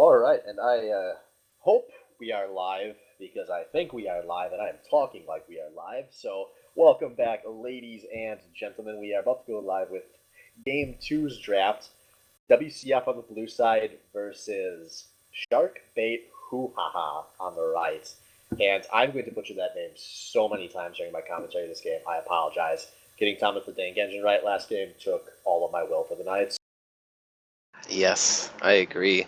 All right, and I hope we are live because I think we are live, and I am talking like we are live. So, welcome back, ladies and gentlemen. We are about to go live with Game 2's draft. WCF on the blue side versus Shark Bait HooHa on the right. And I'm going to butcher that name so many times during my commentary of this game. I apologize. Getting Thomas the Dank Engine right last game took all of my will for the night. Yes, I agree.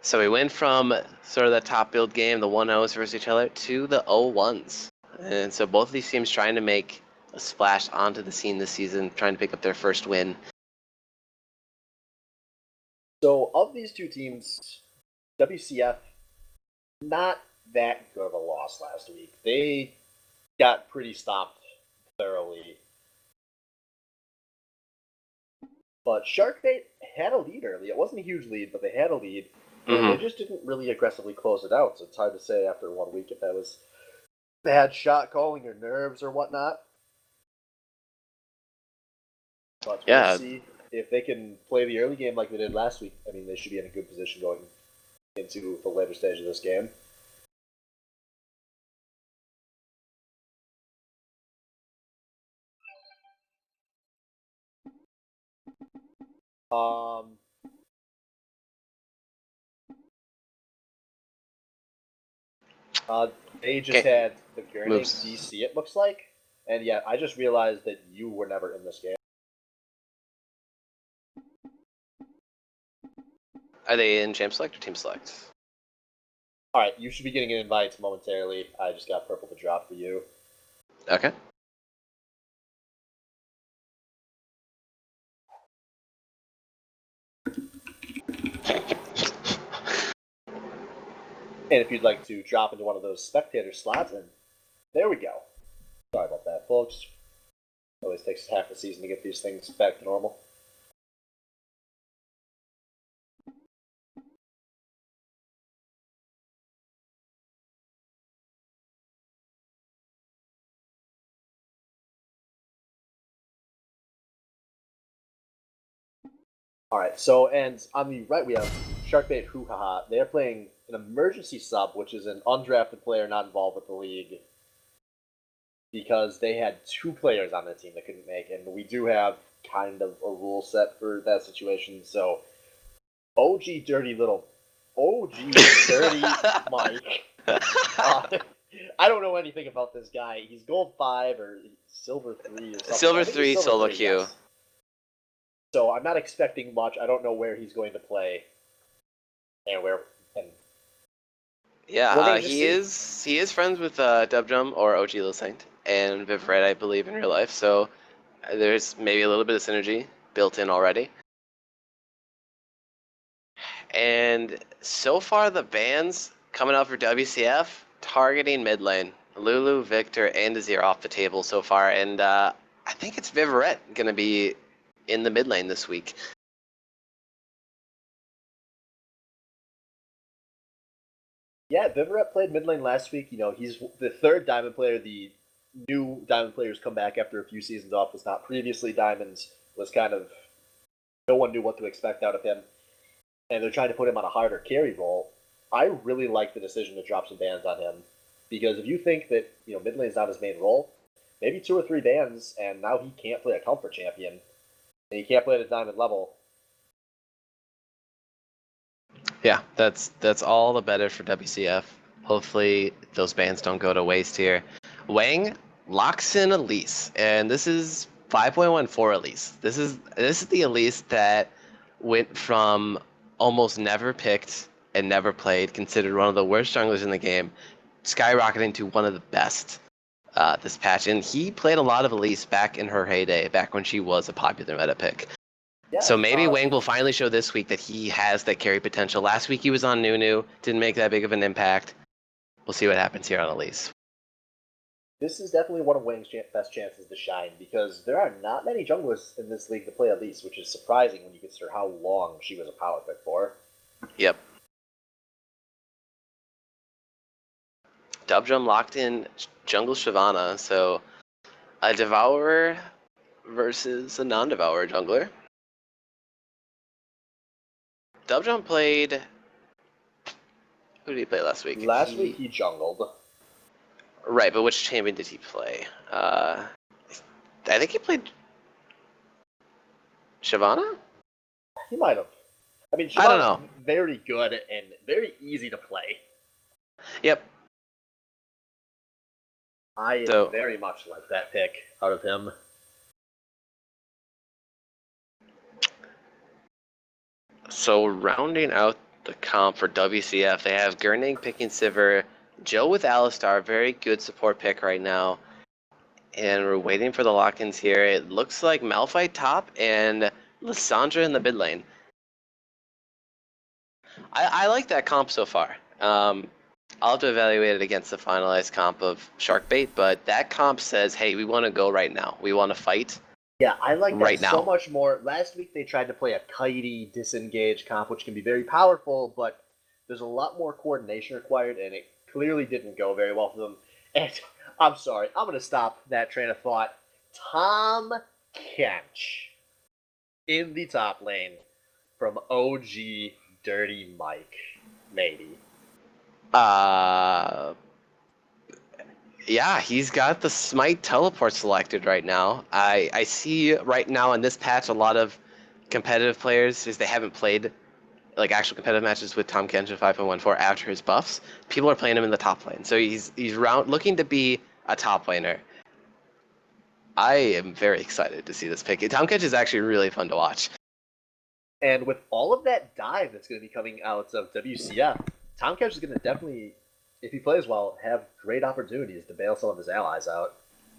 So we went from sort of the top build game, the 1-0s versus each other, to the 0-1s. And so both of these teams trying to make a splash onto the scene this season, trying to pick up their first win. So, of these two teams, WCF, not that good of a loss last week. They got pretty stomped thoroughly. But Sharkbait had a lead early. It wasn't a huge lead, but they had a lead. And they just didn't really aggressively close it out. So it's hard to say after 1 week if that was bad shot calling or nerves or whatnot. But we'll see if they can play the early game like they did last week. I mean, they should be in a good position going into the later stage of this game. They just had the Gurney DC, it looks like. And yeah, I just realized that you were never in this game. Are they in Champ Select or Team Select? Alright, you should be getting an invite momentarily. I just got purple to drop for you. Okay. And if you'd like to drop into one of those spectator slots, and there we go. Sorry about that, folks. It always takes half the season to get these things back to normal. Alright, so, and on the right we have Sharkbait HooHa. They're playing an emergency sub, which is an undrafted player not involved with the league, because they had two players on the team that couldn't make, and we do have kind of a rule set for that situation. So, OG Dirty Mike. I don't know anything about this guy. He's gold 5 or silver 3 or something. Silver 3 solo queue. Yes. So I'm not expecting much. I don't know where he's going to play, and where. And he is friends with Dubdrum or OG Lilsaint and Vivred, I believe, in real life. So there's maybe a little bit of synergy built in already. And so far, the bans coming out for WCF targeting mid lane. Lulu, Victor, and Azir off the table so far, and I think it's Vivret going to be in the mid lane this week. Yeah, Vivret played mid lane last week. You know, he's the third Diamond player. The new Diamond players come back after a few seasons off. Was not previously Diamonds. Was kind of no one knew what to expect out of him, and they're trying to put him on a harder carry role. I really like the decision to drop some bans on him, because if you think that mid lane's not his main role, maybe 2 or 3 bans, and now he can't play a comfort champion, and he can't play at a Diamond level. Yeah, that's all the better for WCF. Hopefully those bans don't go to waste here. Wang locks in Elise, and this is 5.1 for Elise. This is the Elise that went from almost never picked and never played, considered one of the worst junglers in the game, skyrocketing to one of the best this patch. And he played a lot of Elise back in her heyday, back when she was a popular meta pick. Yeah, so maybe Wang will finally show this week that he has that carry potential. Last week he was on Nunu, didn't make that big of an impact. We'll see what happens here on Elise. This is definitely one of Wang's best chances to shine, because there are not many junglers in this league to play Elise, which is surprising when you consider how long she was a power pick for. Yep. Dubdrum locked in Jungle Shyvana, so a Devourer versus a non-Devourer jungler. Dubjump played. Who did he play last week? Last week he jungled. Right, but which champion did he play? I think he played Shyvana? He might have. I mean, I don't Shyvana's know. very good and very easy to play. Yep. I So- very much like that pick out of him. So rounding out the comp for WCF, they have Gurning picking Sivir, Joe with Alistar, very good support pick right now. And we're waiting for the lock-ins here. It looks like Malphite top and Lissandra in the mid lane. I like that comp so far. I'll have to evaluate it against the finalized comp of Sharkbait, but that comp says, hey, we want to go right now. We want to fight. Yeah, I like that Right so now. much more. Last week they tried to play a kitey, disengage comp, which can be very powerful, but there's a lot more coordination required, and it clearly didn't go very well for them. And I'm sorry, I'm going to stop that train of thought. Tom Kench in the top lane from OG Dirty Mike, maybe. Yeah, he's got the Smite teleport selected right now. I see right now in this patch a lot of competitive players, as they haven't played like actual competitive matches with Tom Kench in 5.14 after his buffs. People are playing him in the top lane, so he's looking to be a top laner. I am very excited to see this pick. Tom Kench is actually really fun to watch. And with all of that dive that's going to be coming out of WCF, Tom Kench is going to definitely, if he plays well, have great opportunities to bail some of his allies out.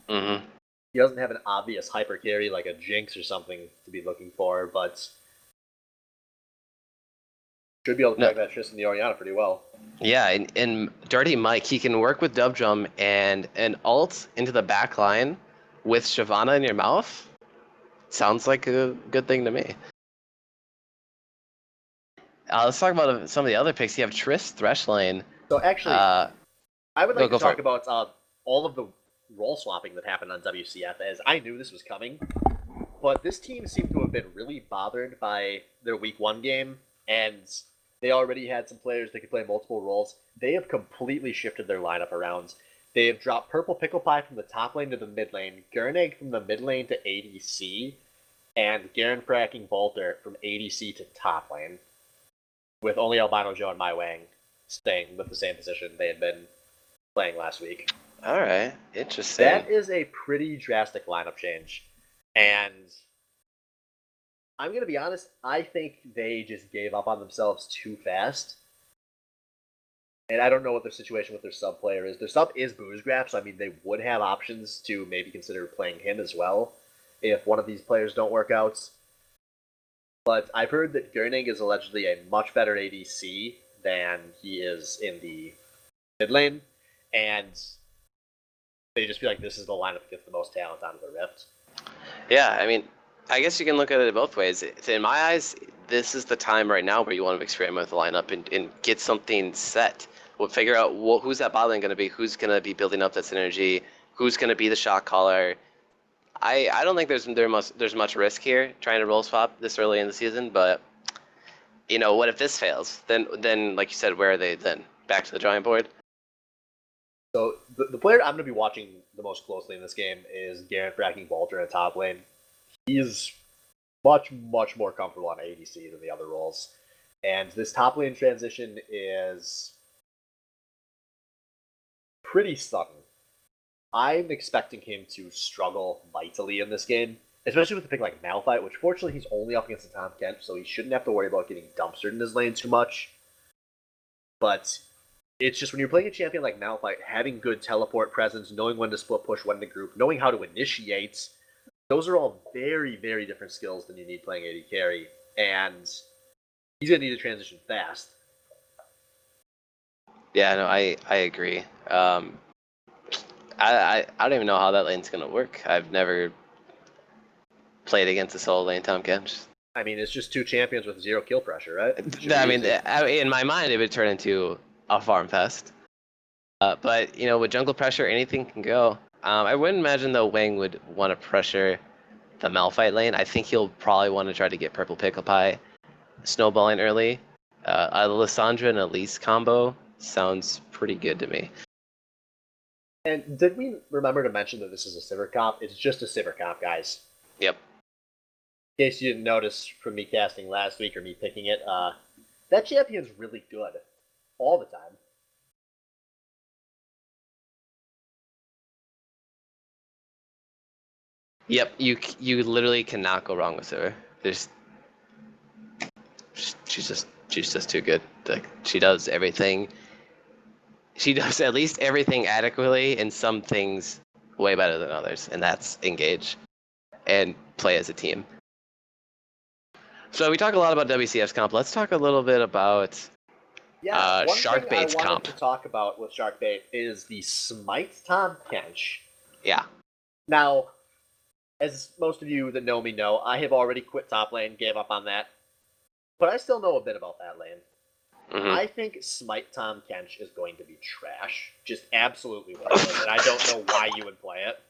Mm-hmm. He doesn't have an obvious hyper carry like a Jinx or something to be looking for, but should be able to track that Tristan the Orianna pretty well. Yeah, and Dirty Mike, he can work with Dubdrum and an ult into the back line with Shyvana in your mouth. Sounds like a good thing to me. Let's talk about some of the other picks. You have Triss Thresh Lane. So actually, I would like to go for talk it. about all of the role swapping that happened on WCF, as I knew this was coming, but this team seemed to have been really bothered by their week 1 game, and they already had some players that could play multiple roles. They have completely shifted their lineup around. They have dropped Purple Pickle Pie from the top lane to the mid lane, Gurnig from the mid lane to ADC, and Garen Fracking Bolter from ADC to top lane, with only Albino Joe and Mai Wang staying with the same position they had been playing last week. All right, interesting. That is a pretty drastic lineup change. And I'm going to be honest, I think they just gave up on themselves too fast. And I don't know what their situation with their sub player is. Their sub is Boozgraf, so I mean, they would have options to maybe consider playing him as well if one of these players don't work out. But I've heard that Gurning is allegedly a much better ADC than he is in the mid lane, and they just feel like this is the lineup that gets the most talent out of the Rift. Yeah, I mean, I guess you can look at it both ways. In my eyes, this is the time right now where you want to experiment with the lineup and get something set. We'll figure out who's that bot lane going to be, who's going to be building up that synergy, who's going to be the shot caller. I don't think there's much risk here trying to roll swap this early in the season, but you know, what if this fails? Then like you said, where are they then? Back to the drawing board? So the player I'm going to be watching the most closely in this game is Garen Fracking Bolter in top lane. He's much more comfortable on ADC than the other roles. And this top lane transition is pretty sudden. I'm expecting him to struggle mightily in this game, especially with a pick like Malphite, which fortunately he's only up against the Tom Kench, so he shouldn't have to worry about getting dumpstered in his lane too much. But it's just when you're playing a champion like Malphite, having good teleport presence, knowing when to split push, when to group, knowing how to initiate, those are all very different skills than you need playing AD carry, and he's going to need to transition fast. Yeah, no, I agree. I don't even know how that lane's gonna work. I've never played against a solo lane Tom Kench. I mean, it's just two champions with 0 kill pressure, right? I mean, in my mind, it would turn into a farm fest. But you know, with jungle pressure, anything can go. I wouldn't imagine though Wang would want to pressure the Malphite lane. I think he'll probably want to try to get Purple Pickle Pie snowballing early. Alessandra and Elise combo sounds pretty good to me. And did we remember to mention that this is a Sivir comp? It's just a Sivir comp, guys. Yep. In case you didn't notice from me casting last week or me picking it, that champion's really good. All the time. Yep, you literally cannot go wrong with her. She's just too good. Like, she does everything. She does at least everything adequately, and some things way better than others, and that's engage and play as a team. So we talk a lot about WCF's comp. Let's talk a little bit about one Shark thing I Bait's wanted comp. to talk about with Shark Bait is the Smite Tahm Kench. Yeah. Now, as most of you that know me know, I have already quit top lane, gave up on that. But I still know a bit about that lane. Mm-hmm. I think Smite Tahm Kench is going to be trash. Just absolutely worthless, and I don't know why you would play it.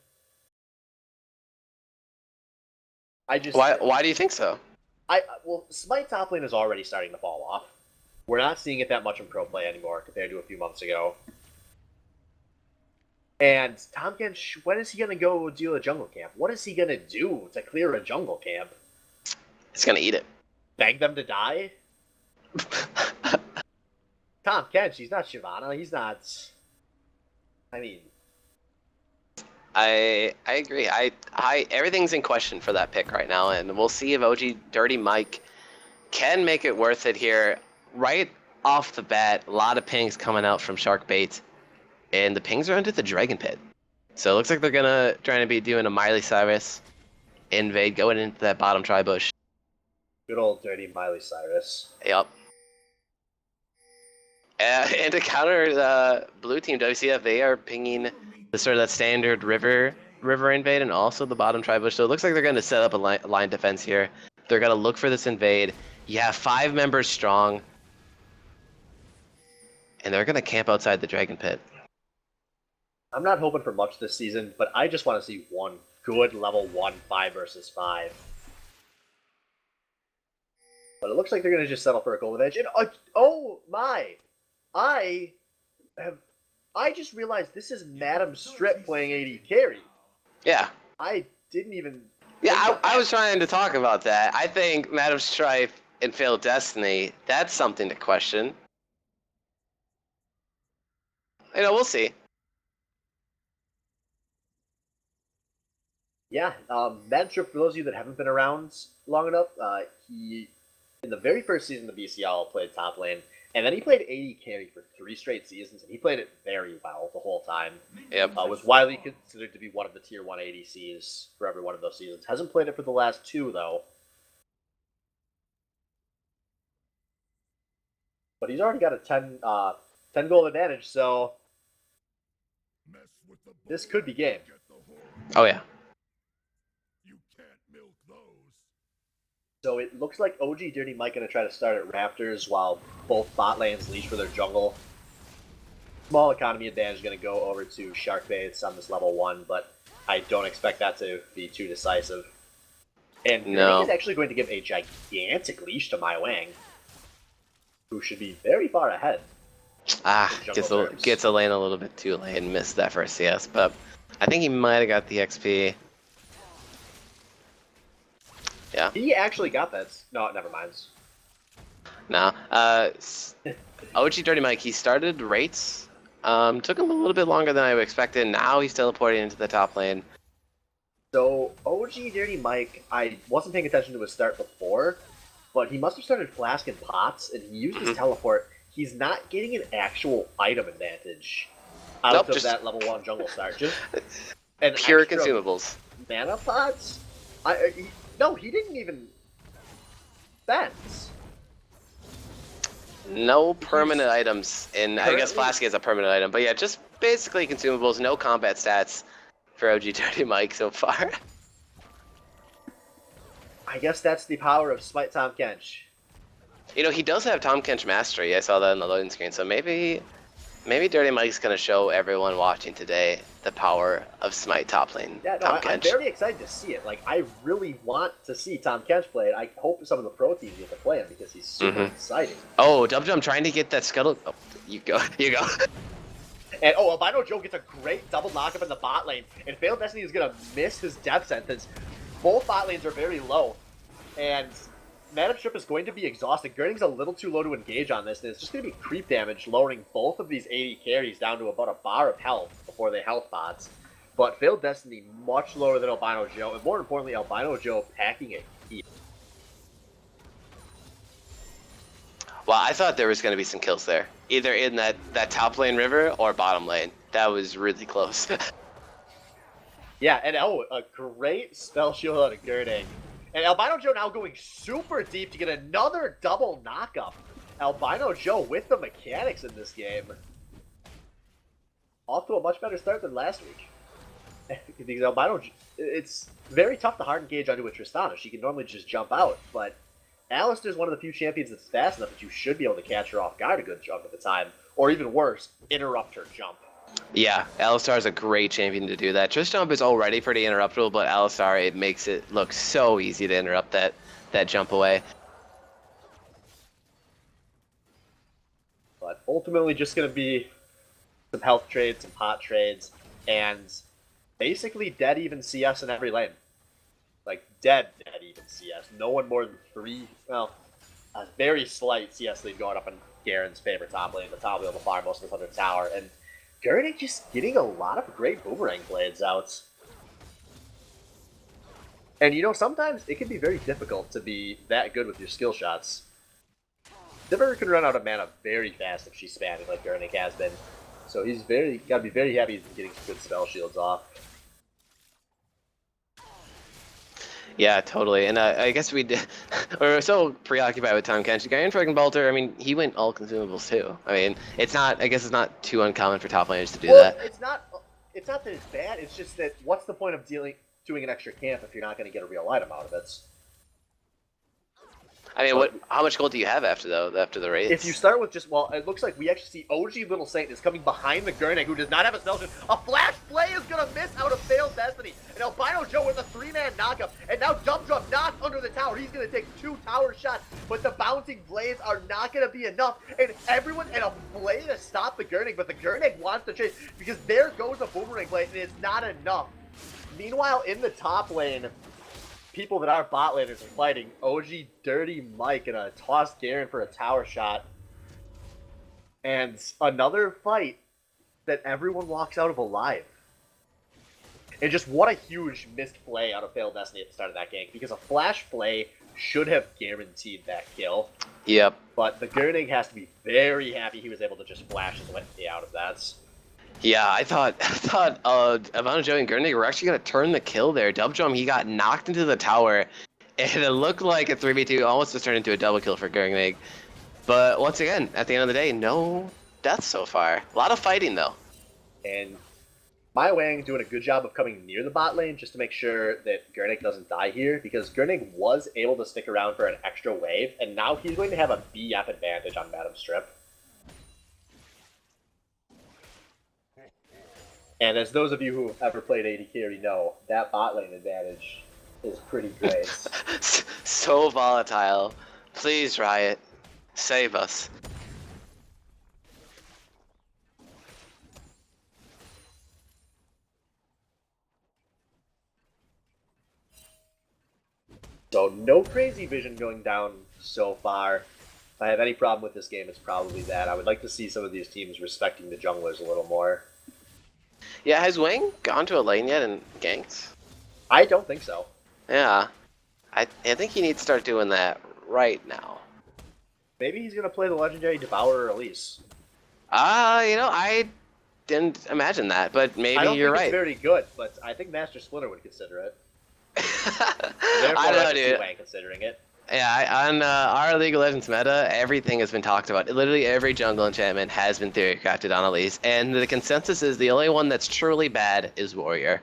Why do you think so? Well, Smite top lane is already starting to fall off. We're not seeing it that much in pro play anymore compared to a few months ago. And Tahm Kench, when is he going to go deal a jungle camp? What is he going to do to clear a jungle camp? He's gonna eat it. Beg them to die? Tahm Kench, he's not Shyvana. He's not... I mean... I agree. I everything's in question for that pick right now, and we'll see if OG Dirty Mike can make it worth it here. Right off the bat, a lot of pings coming out from Shark Bait, and the pings are into the Dragon Pit. So it looks like they're trying to be doing a Miley Cyrus invade, going into that bottom tri-bush. Good old dirty Miley Cyrus. Yep. And to counter the blue team WCF, they are pinging the sort of that standard river invade and also the bottom tri-bush. So it looks like they're going to set up a line defense here. They're going to look for this invade. You have 5 members strong, and they're going to camp outside the Dragon Pit. I'm not hoping for much this season, but I just want to see one good level 1 5 versus 5. But it looks like they're going to just settle for a golden edge. And oh my! I just realized this is Madam Strip playing AD carry. Yeah. I didn't even... Yeah, I was trying to talk about that. I think Madam Strife and Failed Destiny, that's something to question. You know, we'll see. Yeah, Madam Strip, for those of you that haven't been around long enough, he, in the very first season of BCL, played top lane. And then he played AD carry for 3 straight seasons, and he played it very well the whole time. Yep. Was widely considered to be one of the tier 1 ADCs for every one of those seasons. Hasn't played it for the last 2, though. But he's already got a 10 goal advantage, so this could be game. Oh, yeah. So it looks like OG Dirty Mike going to try to start at Raptors while both bot lanes leash for their jungle. Small economy advantage is going to go over to Shark Baits on this level 1, but I don't expect that to be too decisive. And no. He's actually going to give a gigantic leash to Mai Wang, who should be very far ahead. Gets a lane a little bit too late and missed that first CS, but I think he might have got the XP. Yeah. He actually got that. No, never mind. No. OG Dirty Mike, he started rates. Took him a little bit longer than I expected. Now he's teleporting into the top lane. So, OG Dirty Mike, I wasn't paying attention to his start before, but he must have started Flask and Pots, and he used his teleport. He's not getting an actual item advantage out of that level 1 jungle start. Just an pure consumables. Mana Pots? No, he didn't even fence. No permanent items, and I guess Flasky is a permanent item, but yeah, just basically consumables, no combat stats for OG Dirty Mike so far. I guess that's the power of Smite Tahm Kench. You know, he does have Tahm Kench Mastery, I saw that on the loading screen, so maybe Maybe Dirty Mike's gonna show everyone watching today the power of Smite top lane. Yeah, no, Tom I'm Kench. very excited to see it. Like, I really want to see Tom Kench play it. I hope some of the pro teams get to play him because he's super exciting. Oh, Dub Jump trying to get that scuttle. Oh, you go. You go. And Albino Joe gets a great double knockup in the bot lane, and Failed Destiny is gonna miss his death sentence. Both bot lanes are very low, and Madam Strip is going to be exhausted. Gurning's a little too low to engage on this, and it's just going to be creep damage, lowering both of these 80 carries down to about a bar of health before they health bots. But Failed Destiny much lower than Albino Joe, and more importantly, Albino Joe packing it heat. Well, I thought there was going to be some kills there, either in that top lane river or bottom lane. That was really close. Yeah, and a great spell shield out of Gurning. And Albino Joe now going super deep to get another double knockup. Albino Joe with the mechanics in this game. Off to a much better start than last week. Because Albino, it's very tough to hard engage onto a Tristana. She can normally just jump out, but Alistair's one of the few champions that's fast enough that you should be able to catch her off guard a good chunk of the time. Or even worse, interrupt her jump. Yeah, Alistar is a great champion to do that. Tristana is already pretty interruptible, but Alistar, it makes it look so easy to interrupt that jump away. But ultimately just going to be some health trades, some pot trades, and basically dead even CS in every lane. Like, dead even CS. No one more than 3, well, a very slight CS lead going up in Garen's favorite top lane. The top lane will fire most of us under tower, and Gurning just getting a lot of great boomerang blades out. And you know, sometimes it can be very difficult to be that good with your skill shots. Sivir can run out of mana very fast if she's spamming like Gurning has been. So he's gotta be very happy he's getting some good spell shields off. Yeah, totally. And I guess we we're so preoccupied with Tom Kench. Garen Friggin' Bolter, I mean, he went all consumables too. I mean, I guess it's not too uncommon for top laners to do that. It's not that it's bad, it's just that what's the point of doing an extra camp if you're not going to get a real item out of it? I mean, how much gold do you have after the race? If you start with just, well, it looks like we actually see OG Little Saint is coming behind the Gurning, who does not have a spell shield. A flash play is going to miss out of Failed Destiny. And Albino Joe with a 3-man knockup. And now Dump Drum knocks under the tower. He's going to take 2 tower shots, but the bouncing blades are not going to be enough. And a blade to stop the Gurning, but the Gurning wants to chase because there goes a boomerang blade, and it's not enough. Meanwhile, in the top lane, people that are bot laners are fighting. OG Dirty Mike and a toss Garen for a tower shot. And another fight that everyone walks out of alive. And just what a huge missed play out of Failed Destiny at the start of that gank. Because a flash play should have guaranteed that kill. Yep. But the Gurning has to be very happy he was able to just flash his way out of that. Yeah, I thought Albino Joe and Gurning were actually going to turn the kill there. Dub Drum, he got knocked into the tower, and it looked like a 3v2, almost just turned into a double kill for Gurning. But once again, at the end of the day, no deaths so far. A lot of fighting, though. And Mai Wang doing a good job of coming near the bot lane just to make sure that Gurning doesn't die here, because Gurning was able to stick around for an extra wave, and now he's going to have a BF advantage on Madam Strip. And as those of you who have ever played AD carry know, that bot lane advantage is pretty great. So volatile. Please, Riot, save us. So no crazy vision going down so far. If I have any problem with this game, it's probably that. I would like to see some of these teams respecting the junglers a little more. Yeah, has Wang gone to a lane yet and ganked? I don't think so. Yeah. I think he needs to start doing that right now. Maybe he's going to play the legendary Devourer Elise. I didn't imagine that, but maybe you're right. It's very good, but I think Master Splinter would consider it. I don't know, dude. Wang considering it. Yeah, on our League of Legends meta, everything has been talked about. Literally every jungle enchantment has been theory crafted on Elise, and the consensus is the only one that's truly bad is Warrior.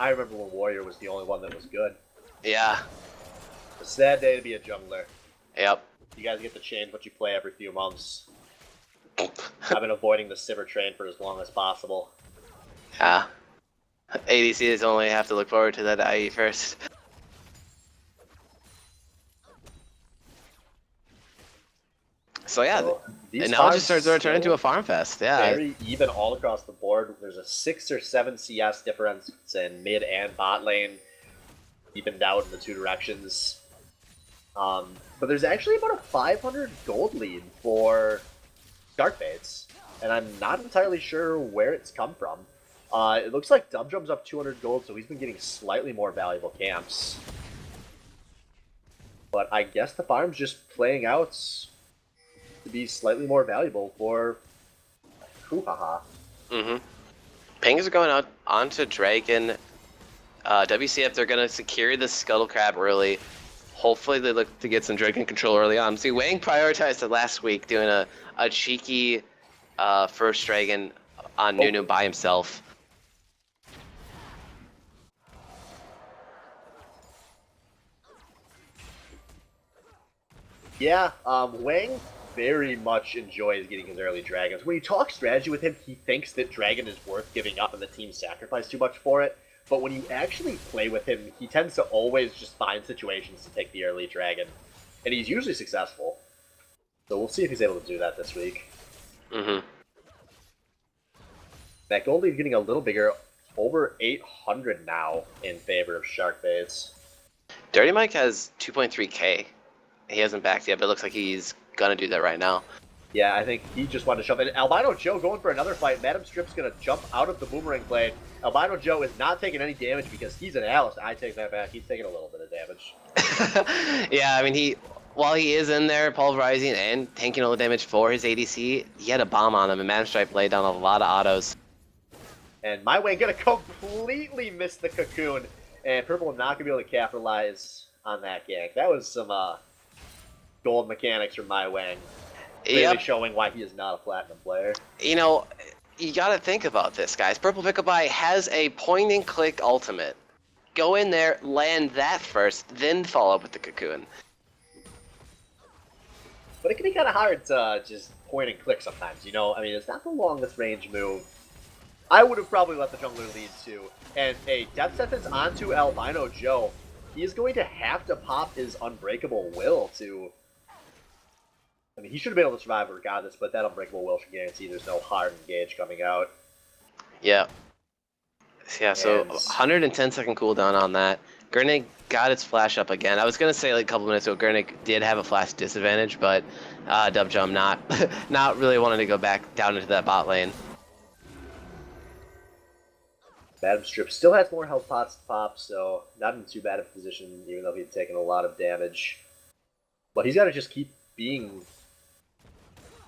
I remember when Warrior was the only one that was good. Yeah. It's a sad day to be a jungler. Yep. You guys get to change what you play every few months. I've been avoiding the Sivir train for as long as possible. Yeah. ADCs only have to look forward to that IE first. So yeah, So, these and now it just farms starts to turn into still a farm fest. Yeah. very even all across the board. There's a 6 or 7 CS difference in mid and bot lane, evened out in the two directions. But there's actually about a 500 gold lead for Shark Baits, and I'm not entirely sure where it's come from. It looks like Dubdrum's up 200 gold, so he's been getting slightly more valuable camps. But I guess the farm's just playing out to be slightly more valuable for HooHa. Mm-hmm. Pings are going out onto Dragon. WCF, they're going to secure the Scuttle Crab early. Hopefully they look to get some Dragon control early on. See, Wang prioritized it last week, doing a cheeky first Dragon on Nunu by himself. Yeah, Wang very much enjoys getting his early dragons. When you talk strategy with him, he thinks that dragon is worth giving up and the team sacrifice too much for it. But when you actually play with him, he tends to always just find situations to take the early dragon. And he's usually successful. So we'll see if he's able to do that this week. Mm-hmm. That gold lead getting a little bigger, over 800 now in favor of Shark Baits. Dirty Mike has 2.3k. He hasn't backed yet, but it looks like he's gonna do that right now. Yeah, I think he just wanted to shove it. Albino Joe going for another fight. Madam Strip's going to jump out of the boomerang blade. Albino Joe is not taking any damage because he's an Alice. I take that back. He's taking a little bit of damage. Yeah, I mean, while he is in there pulverizing and tanking all the damage for his ADC, he had a bomb on him, and Madam Stripe laid down a lot of autos. And My Way going to completely miss the cocoon. And Purple not going to be able to capitalize on that gank. That was some gold mechanics from My Wang. Really showing why he is not a platinum player. You know, you gotta think about this, guys. Purple Pickup Eye has a point-and-click ultimate. Go in there, land that first, then follow up with the cocoon. But it can be kind of hard to just point and click sometimes, you know? I mean, it's not the longest range move. I would have probably let the jungler lead too. And a death sentence onto Albino Joe. He is going to have to pop his Unbreakable Will to... I mean, he should have been able to survive regardless, but that Unbreakable Will should guarantee there's no hard engage coming out. Yeah. Yeah, so 110 second cooldown on that. Gurnig got its flash up again. I was going to say like a couple minutes ago, Gurnig did have a flash disadvantage, but Dubjum not really wanting to go back down into that bot lane. Madam Strip still has more health pots to pop, so not in too bad of a position, even though he'd taken a lot of damage. But he's got to just keep being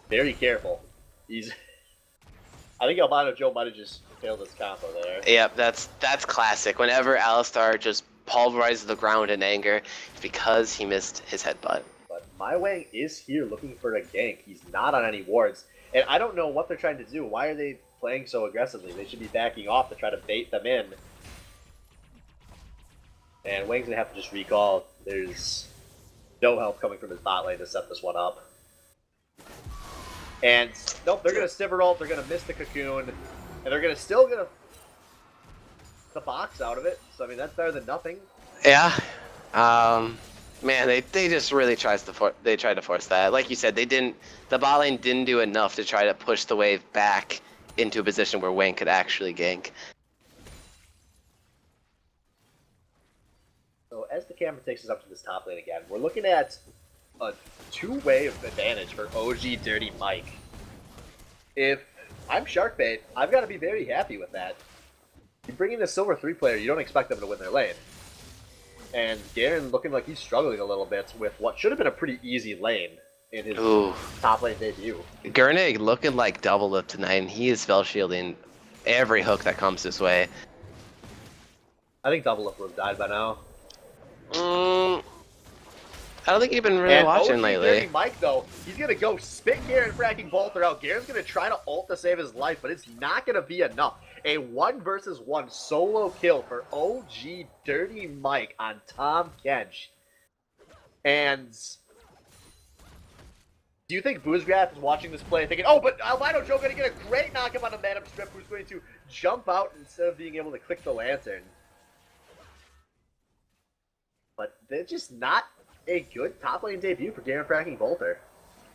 very careful. I think Albino Joe might have just failed his combo there. Yep, that's classic. Whenever Alistar just pulverizes the ground in anger, it's because he missed his headbutt. But My Wang is here looking for a gank. He's not on any wards. And I don't know what they're trying to do. Why are they playing so aggressively? They should be backing off to try to bait them in. And Wang's going to have to just recall. There's no help coming from his bot lane to set this one up. And nope, they're gonna Sivir ult, they're gonna miss the cocoon, and they're gonna still get the box out of it. So I mean that's better than nothing. Yeah. Man, they just really tried to force that. Like you said, the bot lane didn't do enough to try to push the wave back into a position where Wayne could actually gank. So as the camera takes us up to this top lane again, we're looking at a two-way advantage for OG Dirty Mike. If I'm Sharkbait, I've got to be very happy with that. You bring in a Silver 3 player, you don't expect them to win their lane. And Garen looking like he's struggling a little bit with what should have been a pretty easy lane in his top lane debut. Gurnig looking like double lip tonight, and he is spell shielding every hook that comes this way. I think double lip would have died by now. I don't think you've been really watching lately. Dirty Mike, though, he's going to go spit Garen fracking Bolter out. Garen's going to try to ult to save his life, but it's not going to be enough. A 1 versus 1 solo kill for OG Dirty Mike on Tom Kench. And Do you think Boozgraff is watching this play thinking, oh, but Albino Joe going to get a great knockup on a Madam Strip who's going to jump out instead of being able to click the lantern? But they're just not a good top lane debut for Garen Fracking Bolter.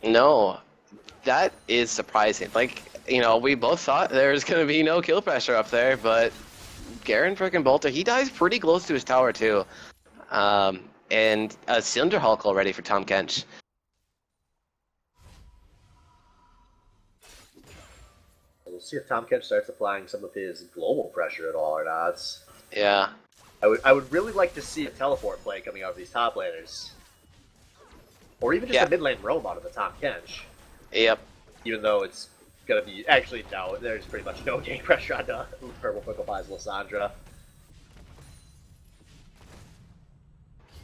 No, that is surprising. Like, we both thought there was going to be no kill pressure up there, but Garen frickin' Bolter, he dies pretty close to his tower too. And a Cinder Hulk already for Tom Kench. We'll see if Tom Kench starts applying some of his global pressure at all or not. Yeah. I would really like to see a teleport play coming out of these top laners. Or even just a mid lane roam out of the Tom Kench. Yep. Even though it's going to be... Actually, no, there's pretty much no game pressure on the Purple Pickle Pie's Lysandra.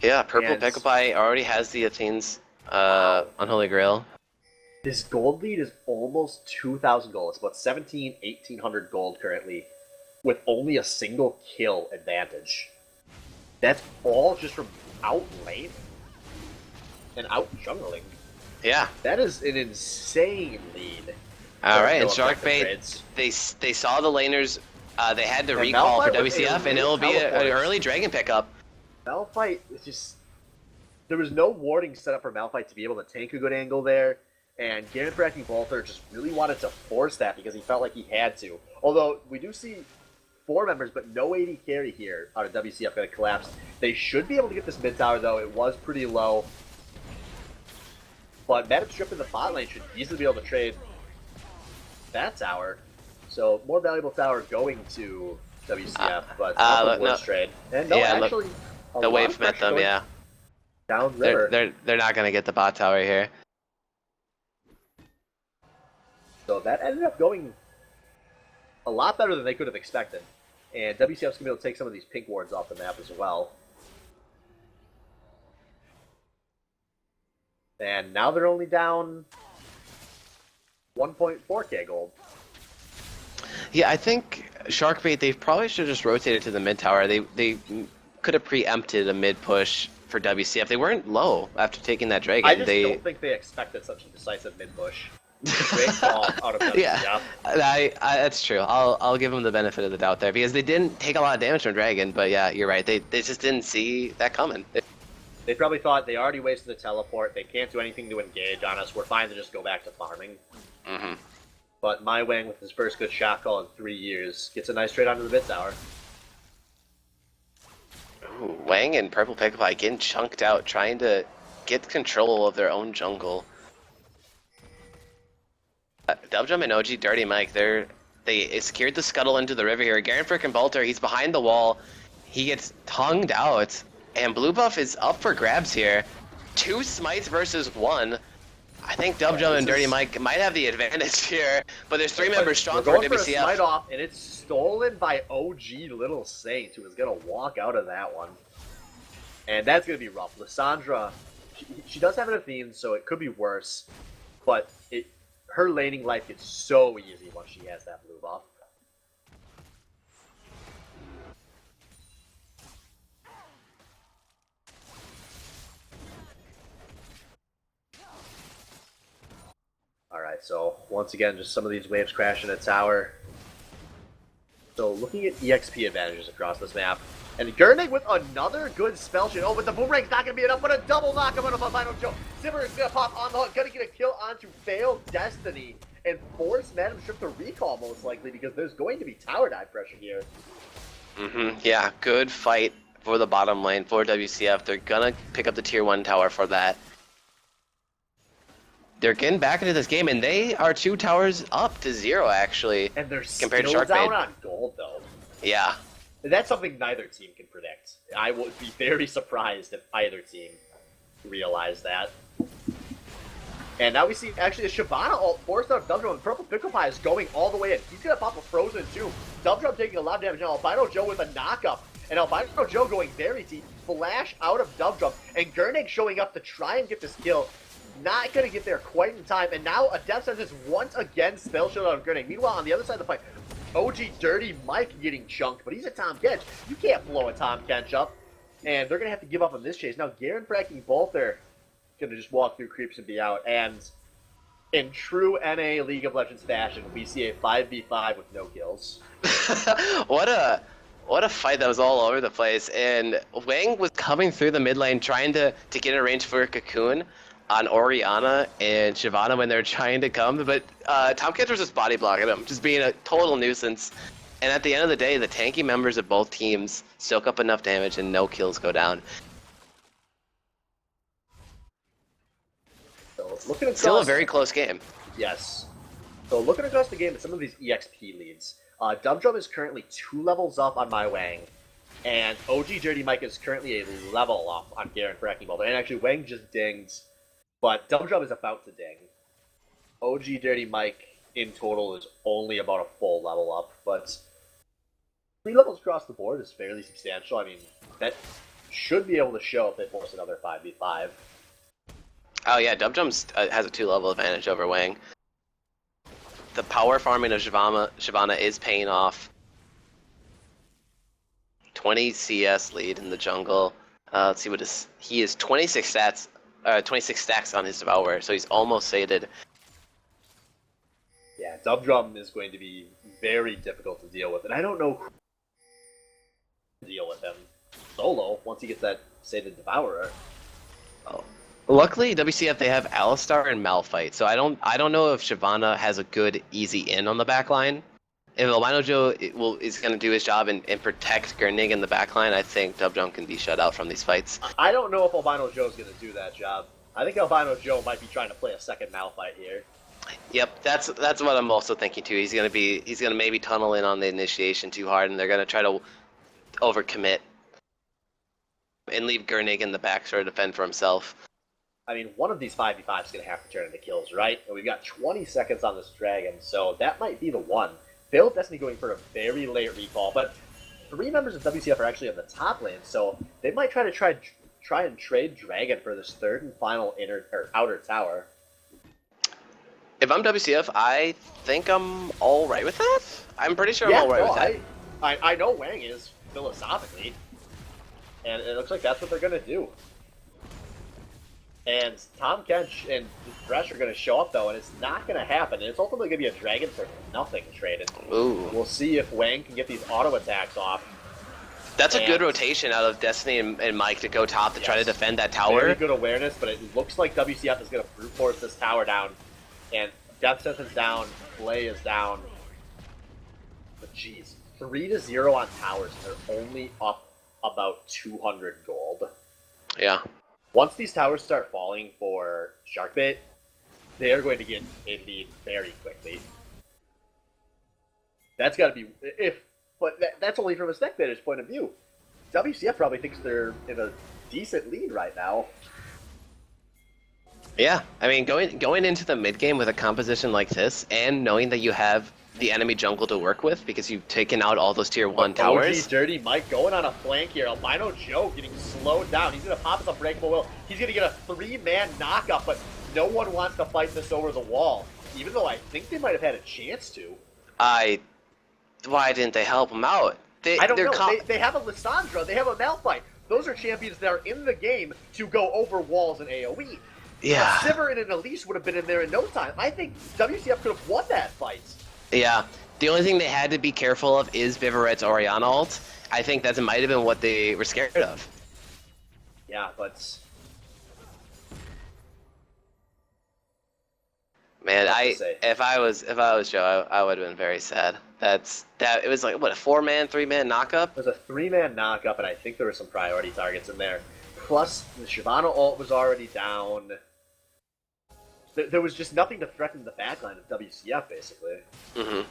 Yeah, Purple Pickle Pie already has the Athene's Unholy Grail. His gold lead is almost 2,000 gold. It's about 1,800 gold currently, with only a single kill advantage. That's all just from out lane and out jungling. Yeah. That is an insane lead. Alright, and Sharkbait, they saw the laners, they had the recall for WCF, and it'll be an early dragon pickup. Malphite is just... There was no warning set up for Malphite to be able to tank a good angle there, and Garen Fracking Bolter just really wanted to force that because he felt like he had to. Although, we do see 4 members, but no AD carry here out of WCF going to collapse. They should be able to get this mid tower, though. It was pretty low. But Madam Strip in the bot lane should easily be able to trade that tower. So, more valuable tower going to WCF, but not the worst trade. And no, actually... The wave met them, yeah. Downriver. They're not going to get the bot tower here. So that ended up going a lot better than they could have expected. And WCF's going to be able to take some of these pink wards off the map as well. And now they're only down 1.4k gold. Yeah, I think Sharkbait, they probably should have just rotated to the mid tower. They could have preempted a mid push for WCF. They weren't low after taking that dragon. I just don't think they expected such a decisive mid push. Great call out of WCF. Yeah, that's true. I'll give them the benefit of the doubt there because they didn't take a lot of damage from dragon. But yeah, you're right. They just didn't see that coming. They probably thought they already wasted the teleport. They can't do anything to engage on us. We're fine to just go back to farming. Mm-hmm. But my Wang, with his first good shot call in 3 years, gets a nice trade onto the mid tower. Ooh, Wang and Purple Pickle Pie getting chunked out, trying to get control of their own jungle. Dubjum and OG Dirty Mike, they secured the scuttle into the river here. Garen frickin' Bolter, he's behind the wall. He gets tongued out, and blue buff is up for grabs here. 2 smites versus 1. I think Dubjum and Dirty Mike might have the advantage here, but there's 3 members strong for WCF. For a smite off, and it's stolen by OG Little Saint, who is going to walk out of that one. And that's going to be rough. Lysandra, she does have an Athene, so it could be worse, but her laning life gets so easy once she has that blue buff. Alright, so once again, just some of these waves crashing at tower. So looking at EXP advantages across this map. And Gurnig with another good spell shot. Oh, but the boomerang's not going to be enough, but a double knockup on a Albino Joe. Zimmer is going to pop on the hook, going to get a kill onto Failed Destiny and force Madam Strip to recall most likely because there's going to be tower dive pressure here. Yeah, good fight for the bottom lane for WCF. They're going to pick up the tier 1 tower for that. They're getting back into this game, and they are 2 towers up to 0, actually. And they're compared still to Sharkbait. down on gold, though. Yeah. That's something neither team can predict. I would be very surprised if either team realized that. And now we see, actually, a Shyvana ult forced out of Dubdrum, and Purple Pickle Pie is going all the way in. He's going to pop a Frozen, too. Dubdrum taking a lot of damage now. Albino Joe with a knockup. And Albino Joe going very deep. Flash out of Dubdrum. And Gurnig showing up to try and get this kill. Not going to get there quite in time. And now a Death Sentence once again spell shield out of Gurnig. Meanwhile, on the other side of the fight, OG Dirty Mike getting chunked. But he's a Tom Kench. You can't blow a Tom Kench up. And they're going to have to give up on this chase. Now, Garen Fracking Bolter going to just walk through creeps and be out. And In true NA League of Legends fashion, we see a 5v5 with no kills. what a fight that was all over the place. And Wang was coming through the mid lane trying to get a range for a cocoon on Orianna and Shyvana when they're trying to come, but Tomcat was just body blocking him, just being a total nuisance. And at the end of the day, the tanky members of both teams soak up enough damage and no kills go down. So looking across, Still a very close game. Yes. So looking across the game at some of these EXP leads, Dumdrum is currently 2 levels up on my Wang, and OG Dirty Mike is currently a level up on Garen for Wrecking Boulder. And actually, Wang just dinged, but Dumdrum is about to ding. OG Dirty Mike in total is only about a full level up, but 3 levels across the board is fairly substantial. I mean, that should be able to show if they force another 5v5. Oh yeah, Dumdrum has a 2-level advantage over Wang. The power farming of Shyvana is paying off. 20 CS lead in the jungle. Let's see what he is 26 stacks on his Devour, so he's almost sated. Yeah, Dumdrum is going to be very difficult to deal with, and I don't know who to deal with him solo once he gets that sated Devourer. Oh. Luckily, WCF they have Alistar and Malphite, so I don't know if Shyvana has a good easy in on the backline. If Albino Joe is going to do his job and protect Gernig in the backline, I think Dumdrum can be shut out from these fights. I don't know if Albino Joe's going to do that job. I think Albino Joe might be trying to play a second Malphite here. Yep, that's what I'm also thinking too. He's gonna maybe tunnel in on the initiation too hard, and they're gonna try to overcommit and leave Gernig in the back to defend for himself. I mean, one of these 5v5 is going to have to turn into kills, right? And we've got 20 seconds on this dragon, so that might be the one. Veil of Destiny going for a very late recall, but 3 members of WCF are actually in the top lane, so they might try and trade Dragon for this 3rd and final outer tower. If I'm WCF, I think I'm all right with that. I'm pretty sure I'm all right with that. I know Wang is, philosophically, and it looks like that's what they're going to do. And Tom Kench and Thresh are going to show up, though, and it's not going to happen. And it's ultimately going to be a Dragon for nothing traded. Ooh. We'll see if Wang can get these auto attacks off. That's a good rotation out of Destiny and Mike to go top to try to defend that tower. Very good awareness, but it looks like WCF is going to brute force this tower down. And Death Sentence down, Play is down. But jeez, 3-0 on towers, and they're only up about 200 gold. Yeah. Once these towers start falling for Sharkbait, they are going to get a lead very quickly. That's got to be but that's only from a spectator's point of view. WCF probably thinks they're in a decent lead right now. Yeah, I mean, going into the mid game with a composition like this, and knowing that you have the enemy jungle to work with because you've taken out all those tier 1 towers. OG Dirty Mike going on a flank here. Albino Joe getting slowed down. He's going to pop his Unbreakable Will. He's going to get a 3-man knockup, but no one wants to fight this over the wall, even though I think they might have had a chance to. Why didn't they help him out? I don't know. They have a Lissandra. They have a Malphite. Those are champions that are in the game to go over walls and AoE. Yeah. Sivir and an Elise would have been in there in no time. I think WCF could have won that fight. Yeah. The only thing they had to be careful of is Vivaret's Orianna ult. I think that might have been what they were scared of. Yeah, but... Man, if I was Joe, I would have been very sad. It was like, what, a 4-man, 3-man knockup? It was a 3-man knockup, and I think there were some priority targets in there. Plus, the Shyvana ult was already down. There was just nothing to threaten the backline of WCF, basically. Mm-hmm.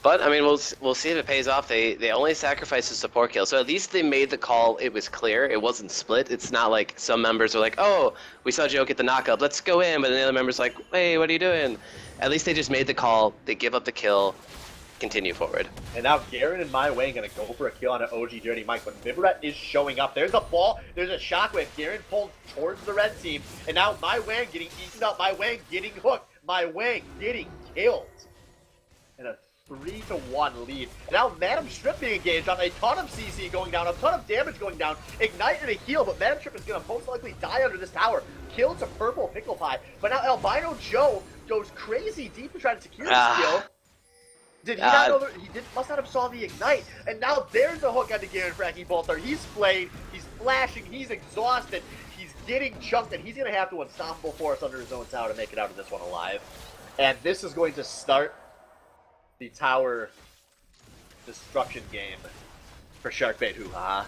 But, I mean, we'll see if it pays off. They only sacrificed a support kill, so at least they made the call. It was clear. It wasn't split. It's not like some members are like, oh, we saw Joe get the knockup, let's go in, but then the other members like, hey, what are you doing? At least they just made the call. They give up the kill, continue forward. And now Garen and My Way going to go for a kill on an OG Dirty Mike, but Vivaret is showing up. There's a ball, there's a shockwave. Garen pulled towards the red team, and now My Wang getting eaten up, My Wang getting hooked, My Wang getting killed. And a 3-1 lead. Now Madam Strip being engaged on a ton of CC going down, a ton of damage going down. Ignite and a heal, but Madam Strip is going to most likely die under this tower. Killed to Purple Pickle Pie. But now Albino Joe goes crazy deep to try to secure the kill. Did he not know that must not have saw the Ignite. And now there's the hook on the Garen Fracking Bolter. He's flayed, he's flashing, he's exhausted, he's getting chunked, and he's going to have to unstoppable force under his own tower to make it out of this one alive. And this is going to start the tower destruction game for Sharkbait HooHa.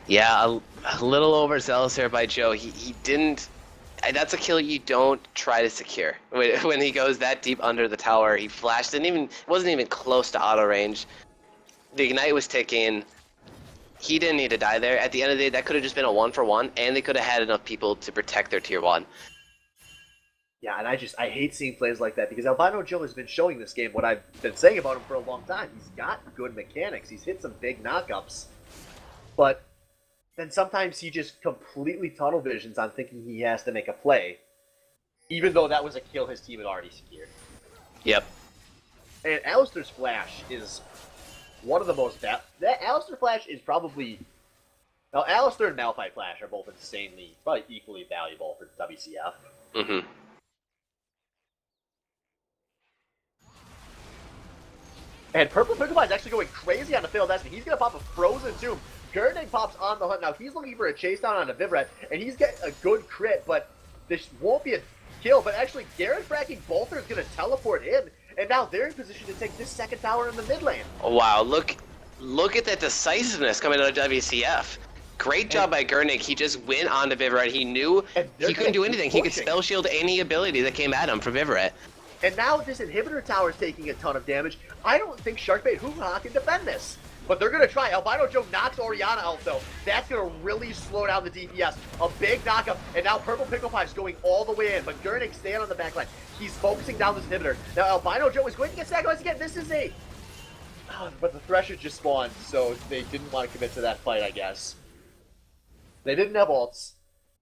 Yeah, a little overzealous there by Joe. He didn't. That's a kill you don't try to secure. When he goes that deep under the tower, he flashed. Wasn't even close to auto range. The Ignite was ticking. He didn't need to die there. At the end of the day, that could have just been a 1-for-1, and they could have had enough people to protect their tier 1. Yeah, and I hate seeing plays like that because Albino Joe has been showing this game what I've been saying about him for a long time. He's got good mechanics. He's hit some big knockups. But then sometimes he just completely tunnel visions on thinking he has to make a play, even though that was a kill his team had already secured. Yep. And Alistair's Flash is one of the most... That Alistair Flash is probably... Now, Alistair and Malphite Flash are both insanely, probably equally valuable for WCF. Mm-hmm. And Purple Pickle Pie is actually going crazy on the failed Destiny. He's going to pop a Frozen Tomb. Gurnig pops on the hunt. Now, he's looking for a chase down on a Vivret, and he's getting a good crit, but this won't be a kill. But actually, Garen Fracking Bolter is going to teleport in, and now they're in position to take this second tower in the mid lane. Wow, look at that decisiveness coming out of WCF. Great job by Gurnig. He just went on to Vivret. He knew he couldn't do anything. He could spell shield any ability that came at him from Vivret. And now this inhibitor tower is taking a ton of damage. I don't think Sharkbait HooHa can defend this. But they're going to try. Albino Joe knocks Orianna out, though. That's going to really slow down the DPS. A big knockup, and now Purple Pickle Pie is going all the way in. But Gurnig staying on the back line. He's focusing down this inhibitor. Now Albino Joe is going to get sacrificed again. This is a... Oh, but the Thresher just spawned, so they didn't want to commit to that fight, I guess. They didn't have ults.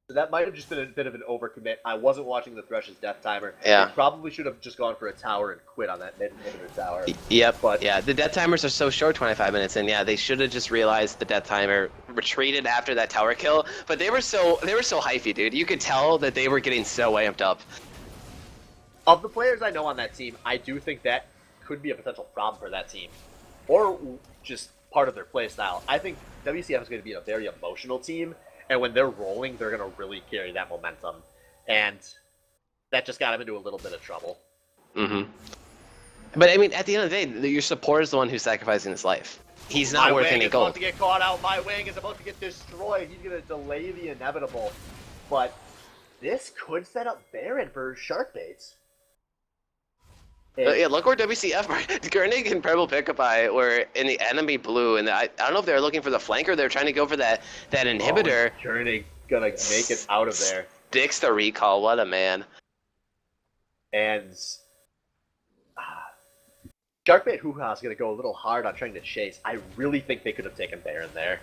So that might have just been a bit of an overcommit. I wasn't watching the Thresh's death timer. Yeah. They probably should have just gone for a tower and quit on that mid-inhibitor tower. Yep. But yeah, the death timers are so short, 25 minutes, and yeah, they should have just realized the death timer, retreated after that tower kill. But they were so hypey, dude. You could tell that they were getting so amped up. Of the players I know on that team, I do think that could be a potential problem for that team. Or just part of their play style. I think WCF is going to be a very emotional team. And when they're rolling, they're going to really carry that momentum. And that just got him into a little bit of trouble. Mm-hmm. But, I mean, at the end of the day, your support is the one who's sacrificing his life. He's not worth any gold. My Wang is about to get caught out. My Wang is about to get destroyed. He's going to delay the inevitable. But this could set up Baron for Sharkbaits. Yeah, look where WCF are. Gurnig and Purple Pickle Pie were in the enemy blue, and I don't know if they were looking for the flanker. They were trying to go for that inhibitor. Oh, Gurnig gonna make it out of there. Sticks the recall. What a man. And Sharkbait HooHa is gonna go a little hard on trying to chase. I really think they could have taken Baron there.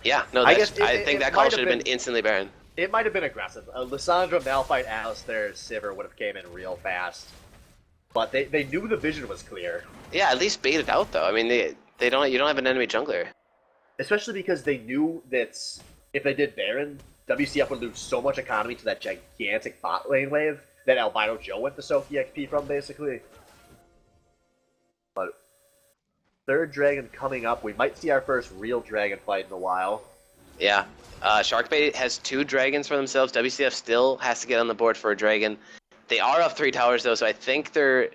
Yeah, no, I think that call should have been instantly Baron. It might have been aggressive. Lissandra, Malphite, Alistair, Sivir would have came in real fast. But they knew the vision was clear. Yeah, at least bait it out though. I mean, you don't have an enemy jungler. Especially because they knew that if they did Baron, WCF would lose so much economy to that gigantic bot lane wave that Albino Joe went to soak EXP from, basically. But third dragon coming up. We might see our first real dragon fight in a while. Yeah. Sharkbait has 2 dragons for themselves. WCF still has to get on the board for a dragon. They are up 3 towers though, so I think they're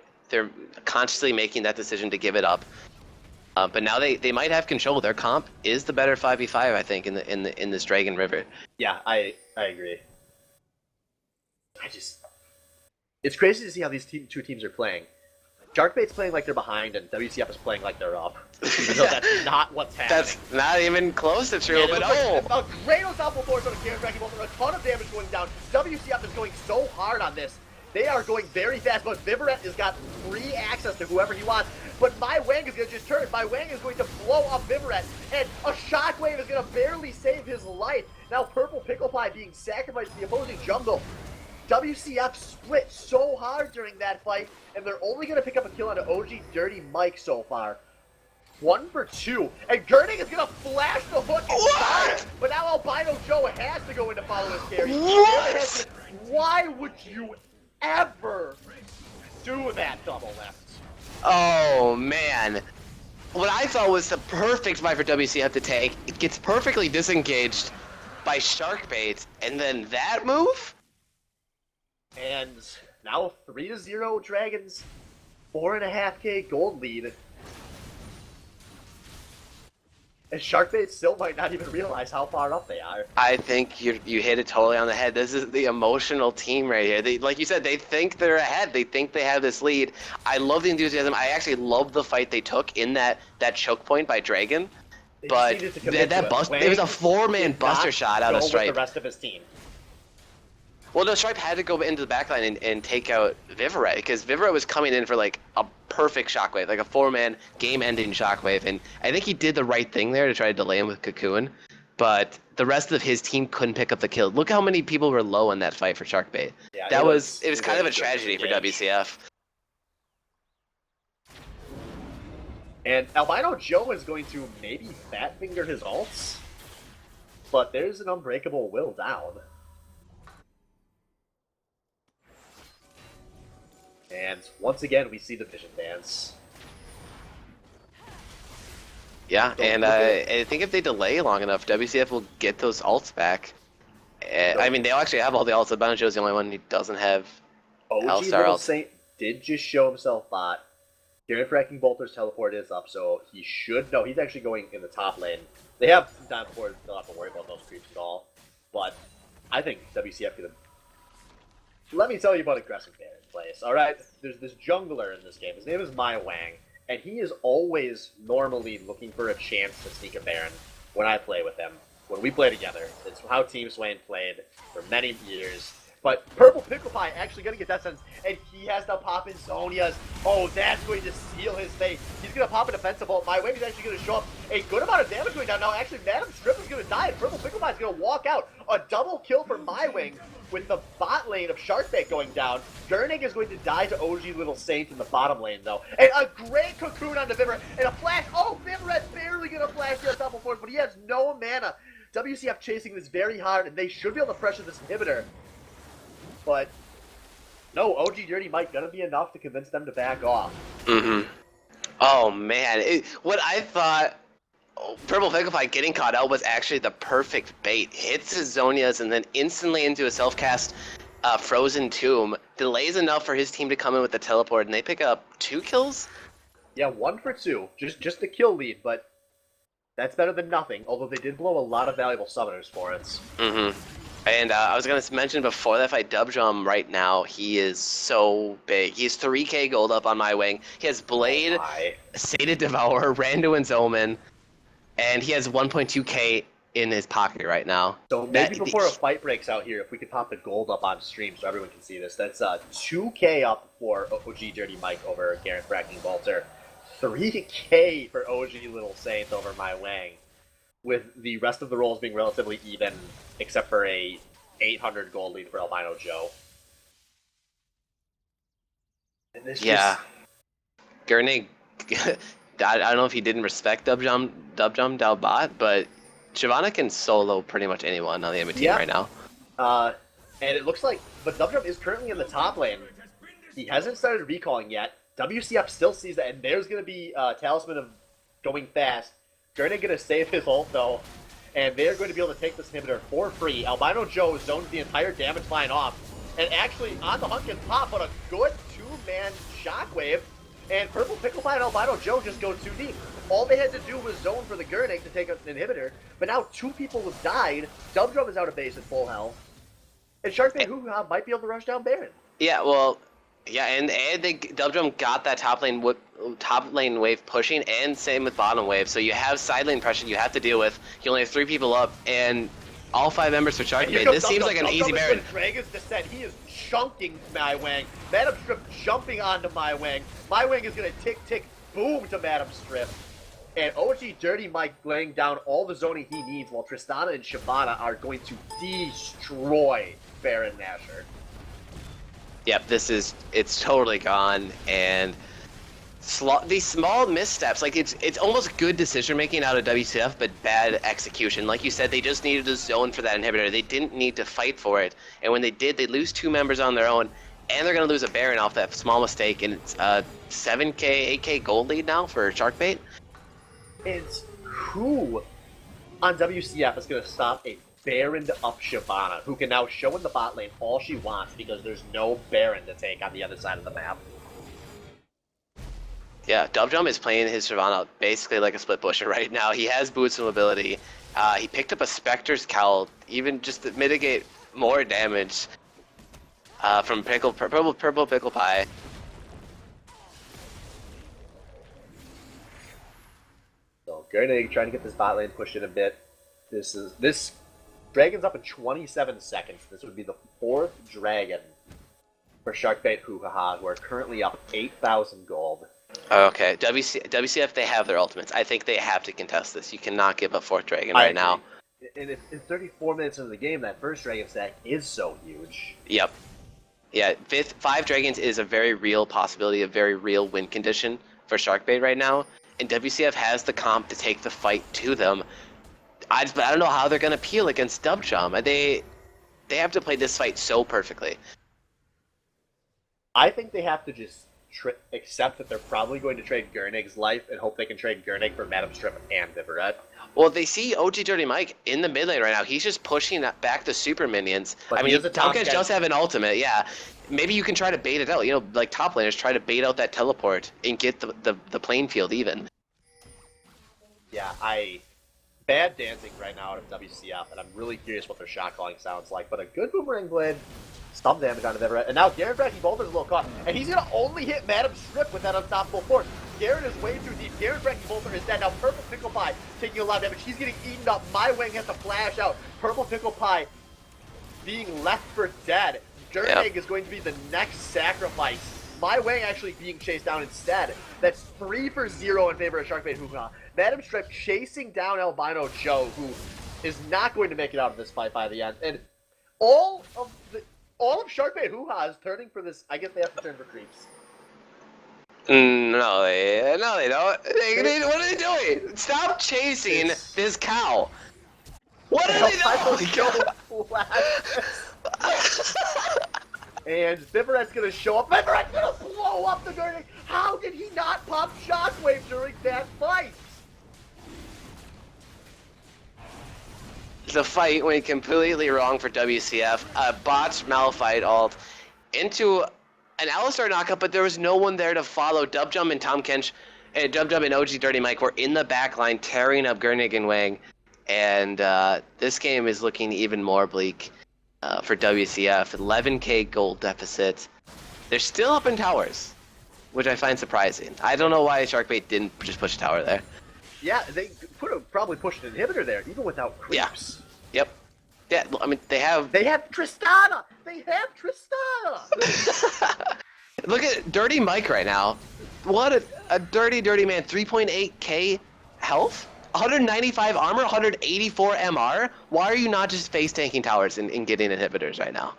consciously making that decision to give it up. But now they might have control. Their comp is the better 5v5, I think, in this Dragon River. Yeah, I agree. It's crazy to see how these two teams are playing. Sharkbait's playing like they're behind, and WCF is playing like they're up. Even though that's not what's happening. That's not even close to true, but a great ensemble force on a Garen Fracking Bolter, a ton of damage going down. WCF is going so hard on this. They are going very fast, but Vivret has got free access to whoever he wants. But My Wang is going to just turn. My Wang is going to blow up Vivret, and a shockwave is going to barely save his life. Now Purple Pickle Pie being sacrificed to the opposing jungle. WCF split so hard during that fight, and they're only going to pick up a kill on OG Dirty Mike so far. 1 for 2, and Gurning is going to flash the hook inside, but now Albino Joe has to go in to follow his carry. What? Why would you ever do that double left? Oh, man. What I thought was the perfect fight for WCF to take, it gets perfectly disengaged by Sharkbait, and then that move? And now 3-0 Dragons, 4.5k gold lead. And Sharkbait still might not even realize how far up they are. I think you hit it totally on the head. This is the emotional team right here. They, like you said, they think they're ahead. They think they have this lead. I love the enthusiasm. I actually love the fight they took in that choke point by Dragon. But that bust, it was a 4-man buster shot out of Stripe. With the rest of his team. Well, no, Stripe had to go into the backline and take out Vivaret, because Vivaret was coming in for like a perfect shockwave, like a 4-man game-ending shockwave, and I think he did the right thing there to try to delay him with Cocoon, but the rest of his team couldn't pick up the kill. Look how many people were low in that fight for Sharkbait. Yeah, it was kind of a tragedy for WCF. And Albino Joe is going to maybe fat finger his ults, but there's an Unbreakable Will down. And once again, we see the Vision Dance. Yeah, and I think if they delay long enough, WCF will get those ults back. I mean, they'll actually have all the ults. Albino Joe's the only one who doesn't have OG Little Saint did just show himself bot. Garen Fracking Bolter's teleport is up, so he should... No, he's actually going in the top lane. They have some time before they'll have to worry about those creeps at all. But I think WCF could have... Let me tell you about aggressive Baron plays, alright? There's this jungler in this game. His name is Mai Wang, and he is always normally looking for a chance to sneak a Baron when I play with him. When we play together. It's how Team Swain played for many years. But Purple Pickle Pie actually going to get that sense, and he has to pop in Zonia's. Oh, that's going to seal his fate. He's going to pop a defensive ult. My Wave is actually going to show up a good amount of damage going down. Now, actually, Madam Strip is going to die, and Purple Pickle Pie is going to walk out. A double kill for My Wing with the bot lane of Sharkbait going down. Gurning is going to die to OG Little Saint in the bottom lane, though. And a great cocoon onto Vivaret, and a flash. Oh, Vivaret's barely going to flash the double force, but he has no mana. WCF chasing this very hard, and they should be able to pressure this inhibitor. But no, OG Dirty Mike gonna be enough to convince them to back off. Mm-hmm. Oh man, what I thought Purple Pigify getting caught out was actually the perfect bait. Hits his Zonias and then instantly into a self-cast Frozen Tomb. Delays enough for his team to come in with the teleport, and they pick up 2 kills? Yeah, 1 for 2. Just a kill lead, but that's better than nothing, although they did blow a lot of valuable summoners for it. Mm-hmm. And I was going to mention before that fight, Dubdrum right now, he is so big. He's 3k gold up on My Wing. He has Blade, Sated Devourer, Randu and Zoman, and he has 1.2k in his pocket right now. So maybe before a fight breaks out here, if we could pop the gold up on stream so everyone can see this, that's 2k up for OG Dirty Mike over Garen Fracking Bolter, 3k for OG Little Saint over My Wang, with the rest of the roles being relatively even, except for a 800 gold lead for Albino Joe. And this Gurnig, I don't know if he didn't respect Dubjum down bot, but Shyvana can solo pretty much anyone on the enemy team right now. And it looks like, but Dubjum is currently in the top lane. He hasn't started recalling yet. WCF still sees that, and there's going to be a Talisman of going fast. Gurnig going to save his ult, though, and they're going to be able to take this inhibitor for free. Albino Joe zones the entire damage line off, and actually on the hunt can pop, but a good 2-man shockwave, and Purple Pickle Pie and Albino Joe just go too deep. All they had to do was zone for the Gurnig to take an inhibitor, but now 2 people have died. Dubdrum is out of base at full health, and Sharkbait HooHa might be able to rush down Baron. Yeah, well, yeah, and Dubdrum got that top lane wave pushing, and same with bottom wave. So you have side lane pressure you have to deal with. You only have 3 people up, and all 5 members for Sharkbait. This seems like an easy Baron. Dragon's Descent. He is chunking My Wang. Madam Strip jumping onto My Wang. My Wang is going to tick, boom to Madam Strip. And OG Dirty Mike laying down all the zoning he needs, while Tristana and Shyvana are going to destroy Baron Nashor. Yep, it's totally gone, and these small missteps, like it's almost good decision making out of WCF, but bad execution. Like you said, they just needed a zone for that inhibitor. They didn't need to fight for it, and when they did, they lose 2 members on their own, and they're gonna lose a Baron off that small mistake. And it's 7K, 8K gold lead now for Sharkbait. It's who on WCF is going to stop a Baroned up Shyvana, who can now show in the bot lane all she wants because there's no Baron to take on the other side of the map. Yeah, Dubjum is playing his Shyvana basically like a split pusher right now. He has boots and mobility. He picked up a Spectre's Cowl, even just to mitigate more damage from Purple Pickle Pie. So Gurnig trying to get this bot lane pushed in a bit. This Dragon's up in 27 seconds. This would be the 4th Dragon for Sharkbait HooHa, who are currently up 8,000 gold. Okay, WCF, they have their ultimates. I think they have to contest this. You cannot give up 4th Dragon right now. And if in 34 minutes into the game, that first Dragon stack is so huge. Yep. Yeah, 5 Dragons is a very real possibility, a very real win condition for Sharkbait right now. And WCF has the comp to take the fight to them. I don't know how they're going to peel against Dubjum. They have to play this fight so perfectly. I think they have to just accept that they're probably going to trade Gurnig's life and hope they can trade Gurnig for Madam Strip and Vivaret. Well, they see OG Dirty Mike in the mid lane right now. He's just pushing back the super minions. But I mean, Tomcat does have an ultimate, yeah. Maybe you can try to bait it out. You know, like top laners try to bait out that teleport and get the playing field even. Yeah, bad dancing right now out of WCF, and I'm really curious what their shot calling sounds like. But a good Boomerang Blade, stun damage onto Vivaret, and now Garen Bracky Bolter's a little caught, and he's going to only hit Madam Strip with that unstoppable force. Garen is way too deep. Garen Bracky Bolter is dead. Now Purple Pickle Pie taking a lot of damage. He's getting eaten up. My Wing has to flash out. Purple Pickle Pie being left for dead. Gurnig is going to be the next sacrifice. My Wang actually being chased down instead. That's 3 for 0 in favor of Sharkbait HooHa. Madam Strip chasing down Albino Joe, who is not going to make it out of this fight by the end. And all of Sharkbait HooHa is turning for this. I guess they have to turn for creeps. No, they don't. What are they doing? Stop chasing this cow. What are they doing? And Vivaret's gonna show up. Vivaret's gonna blow up the Gurnig. How did he not pop Shockwave during that fight? The fight went completely wrong for WCF. A botched Malphite ult into an Alistar knockup, but there was no one there to follow. Dubjum and Tom Kench, and Dubjum and OG Dirty Mike were in the back line tearing up Gurnig and Wang. And this game is looking even more bleak for WCF. 11K gold deficit. They're still up in towers, which I find surprising. I don't know why Sharkbait didn't just push a tower there. Yeah, they probably pushed an inhibitor there, even without creeps. Yeah. Yep. Yeah, I mean, they have Tristana! They have Tristana! Look at Dirty Mike right now. What a dirty man. 3.8k health? 195 armor, 184 MR? Why are you not just face tanking towers and getting inhibitors right now?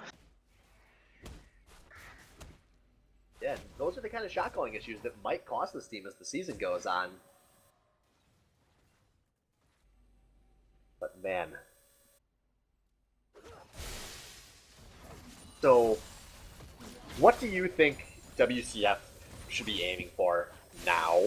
Yeah, those are the kind of shot calling issues that might cost this team as the season goes on. But man. So, what do you think WCF should be aiming for now?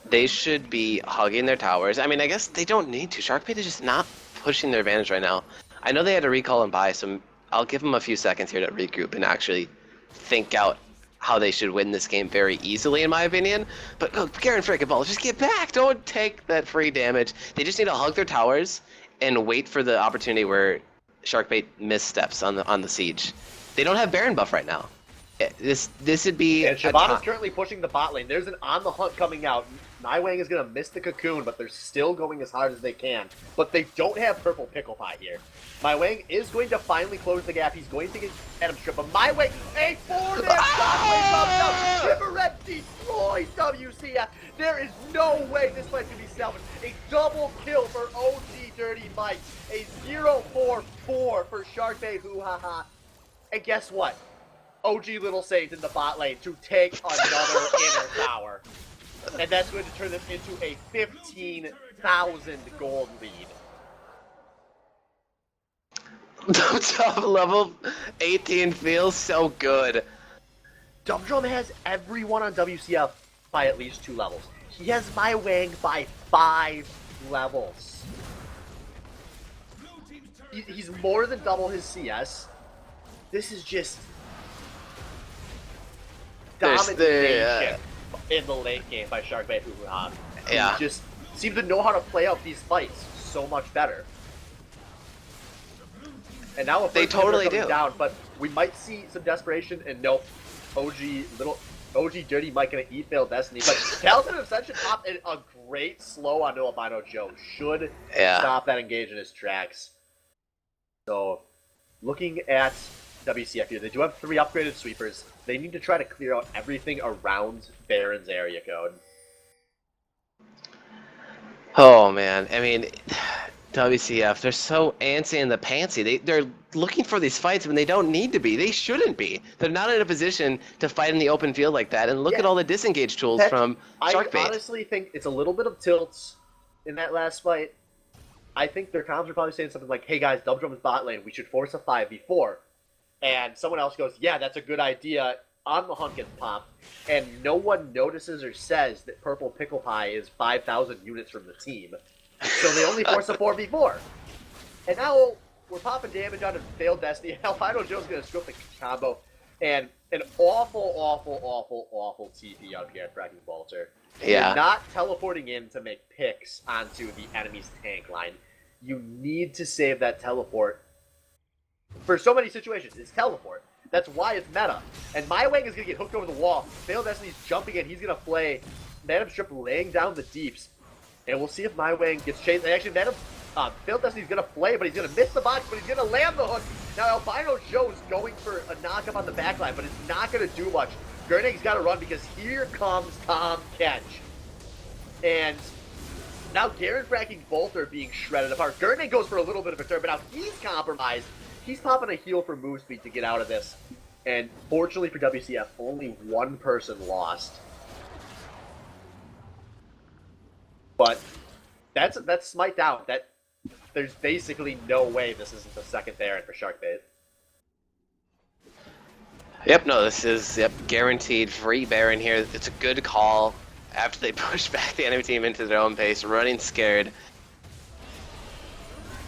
They should be hugging their towers. I mean, I guess they don't need to. Sharkbait is just not pushing their advantage right now. I know they had to recall and buy, so I'll give them a few seconds here to regroup and actually think out how they should win this game very easily, in my opinion. But Garen frickin' Ball, just get back! Don't take that free damage. They just need to hug their towers and wait for the opportunity where Sharkbait missteps on the siege. They don't have Baron buff right now. This would be. And Shyvana's currently pushing the bot lane. There's an on the hunt coming out. Nightwing is gonna miss the cocoon, but they're still going as hard as they can. But they don't have Purple Pickle Pie here. Mywang is going to finally close the gap. He's going to get Adam Strip. But Mywang, a 4-man shockwave comes out. Vivaret destroys WCF. There is no way this fight can be salvaged. A double kill for OG Dirty Mike. A 0-4-4 for Sharkbait HooHa. And guess what? OG Little Saint in the bot lane to take another inner tower. And that's going to turn them into a 15,000 gold lead. Top level 18 feels so good. Dum has everyone on WCF by at least 2 levels. He has my Wang by 5 levels. He's more than double his CS. This is just domination in the late game by Sharkbait HooHa. Yeah. Who just seem to know how to play out these fights so much better. And now they totally do. Down, but we might see some desperation. And no, OG Dirty Mike gonna eat failed Destiny. But Talented Ascension popped a great slow onto Albino Joe. Should stop that engage in his tracks. So, looking at WCF here, they do have 3 upgraded sweepers. They need to try to clear out everything around Baron's area code. Oh man, I mean, WCF, they're so antsy in the pantsy. They're looking for these fights when they don't need to be. They shouldn't be. They're not in a position to fight in the open field like that. And look at all the disengage tools from Sharkbait. I honestly think it's a little bit of tilts in that last fight. I think their comms are probably saying something like, hey guys, Dub Drum's bot lane, we should force a 5v4. And someone else goes, yeah, that's a good idea, on the hunt gets popped. And no one notices or says that Purple Pickle Pie is 5,000 units from the team. So they only force a 4v4. And now we're popping damage on a failed Destiny. Albino Joe's going to scoop the combo. And an awful TP on Pierre Fracking Bolter. Yeah. You're not teleporting in to make picks onto the enemy's tank line. You need to save that teleport. For so many situations, it's teleport. That's why it's meta. And My Wang is going to get hooked over the wall. Failed Destiny's jumping in. He's going to play Madam Strip laying down the deeps. And we'll see if My Wang gets chased. And actually, Failed Destiny's going to play, but he's going to miss the box, but he's going to land the hook. Now, Albino Joe is going for a knock-up on the backline, but it's not going to do much. Gurnig's got to run because here comes Tom Ketch. And now Garen Fracking Bolter being shredded apart. Gurnig goes for a little bit of a turn, but now he's compromised. He's popping a heal for move speed to get out of this. And fortunately for WCF, only one person lost. But that's smite down. There's basically no way this isn't the second Baron for Sharkbait. Yep, no, this is guaranteed free Baron here. It's a good call after they push back the enemy team into their own pace, running scared.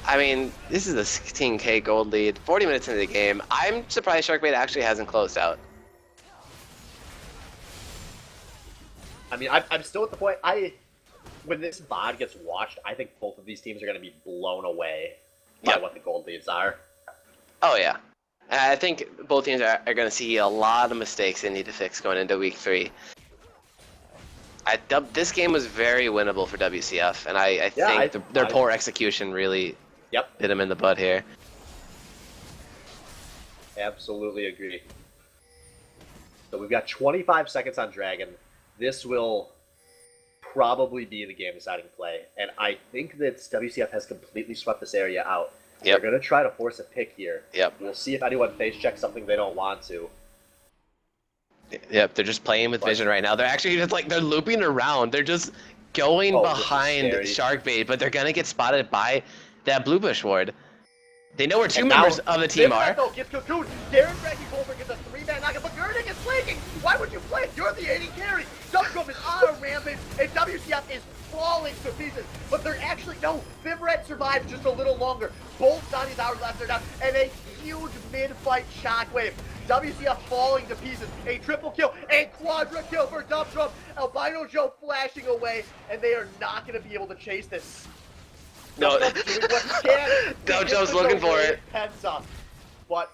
I mean, this is a 16k gold lead, 40 minutes into the game. I'm surprised Sharkbait actually hasn't closed out. I mean, I'm still at the point, when this VOD gets watched, I think both of these teams are going to be blown away by what the gold leads are. Oh, yeah. And I think both teams are going to see a lot of mistakes they need to fix going into week 3. This game was very winnable for WCF, and I think their poor execution really hit them in the butt here. Absolutely agree. So we've got 25 seconds on Dragon. This will probably be the game-deciding play, and I think that WCF has completely swept this area out. They're going to try to force a pick here. We'll see if anyone face checks something they don't want to. Yep, they're just playing with vision right now. They're actually just they're looping around. They're just going behind Sharkbait, but they're gonna get spotted by that blue bush ward. They know where 2 members of the team are. Gets cocooned. Darren Fracking Bolter gets a 3-man knockup, but Gurnig is flanking. Why would you flank? You're the AD carry. Dubcom is on a rampage, and WCF is falling to pieces. But they're actually Fibret survives just a little longer. Both Donnie's hours left are down, and a huge mid-fight shockwave. WCF falling to pieces. A triple kill, a quadra kill for Dubcom. Albino Joe flashing away, and they are not going to be able to chase this. No, Dubcom's looking for it. Pensa, but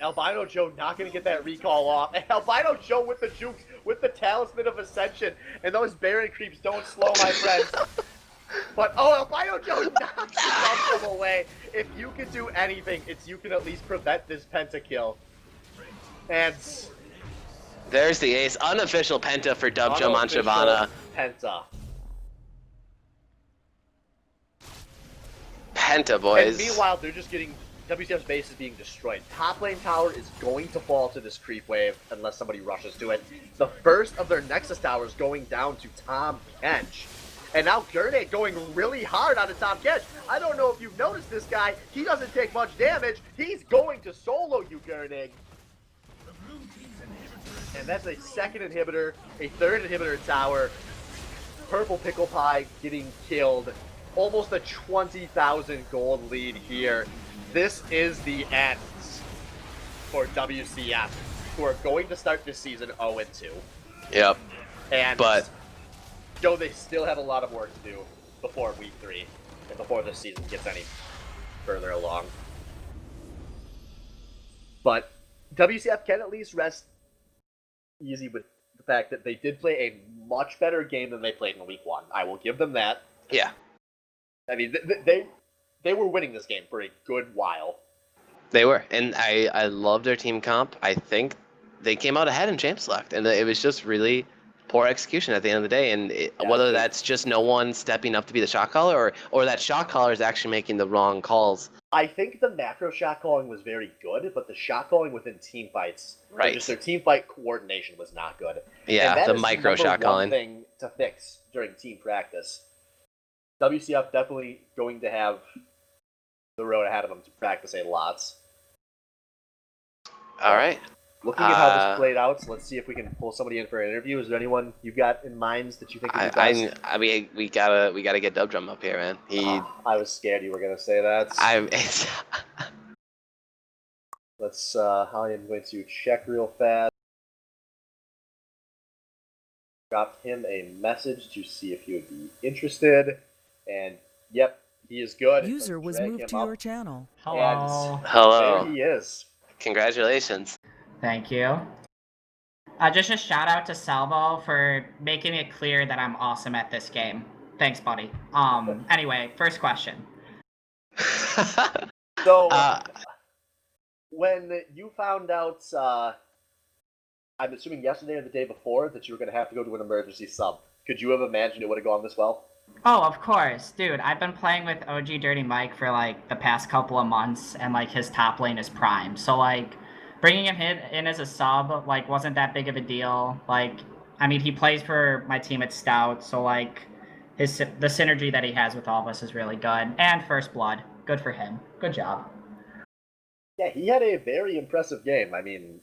Albino Joe not going to get that recall off. And Albino Joe with the jukes, with the Talisman of Ascension, and those Baron creeps don't slow, my friends. But, Albino Joe knocks Dubcom away. If you can do anything, it's you can at least prevent this pentakill. And there's the ace. Unofficial penta for Dubcom on Shyvana. Penta. Penta, boys. And meanwhile, they're just getting WCF's base is being destroyed. Top lane tower is going to fall to this creep wave unless somebody rushes to it. The first of their Nexus towers going down to Tom Kench. And now Gurnig going really hard on the top Kench. I don't know if you've noticed this guy. He doesn't take much damage. He's going to solo you, Gurnig. And that's a second inhibitor, a third inhibitor tower. Purple Pickle Pie getting killed. Almost a 20,000 gold lead here. This is the end for WCF, who are going to start this season 0-2. Yep. And though they still have a lot of work to do before week 3 and before this season gets any further along. But WCF can at least rest easy with the fact that they did play a much better game than they played in week 1. I will give them that. Yeah. I mean, they were winning this game for a good while. They were, and I love their team comp. I think they came out ahead in Champ Select, and it was just really poor execution at the end of the day. And whether that's just no one stepping up to be the shot caller, or that shot caller is actually making the wrong calls. I think the macro shot calling was very good, but the shot calling within team fights, right, just their team fight coordination was not good. Yeah, the micro shot calling thing to fix during team practice. WCF definitely going to have the road ahead of them to practice a lot. All right. Looking at how this played out, so let's see if we can pull somebody in for an interview. Is there anyone you've got in mind that you think would be best? I mean, we gotta get Dub Drum up here, man. I was scared you were gonna say that. Let's. I am going to check real fast. Dropped him a message to see if he would be interested, and yep, he is good. User was moved to your channel. Hello. Hello. There he is. Congratulations. Thank you. Just a shout out to Salvo for making it clear that I'm awesome at this game. Thanks, buddy. Anyway, first question. So, when you found out, I'm assuming yesterday or the day before, that you were going to have to go to an emergency sub, could you have imagined it would have gone this well? Oh, of course. Dude, I've been playing with OG Dirty Mike for, like, the past couple of months, and, like, his top lane is prime. So, like, bringing him in as a sub, like, wasn't that big of a deal. Like, I mean, he plays for my team at Stout, so, like, the synergy that he has with all of us is really good. And First Blood. Good for him. Good job. Yeah, he had a very impressive game. I mean,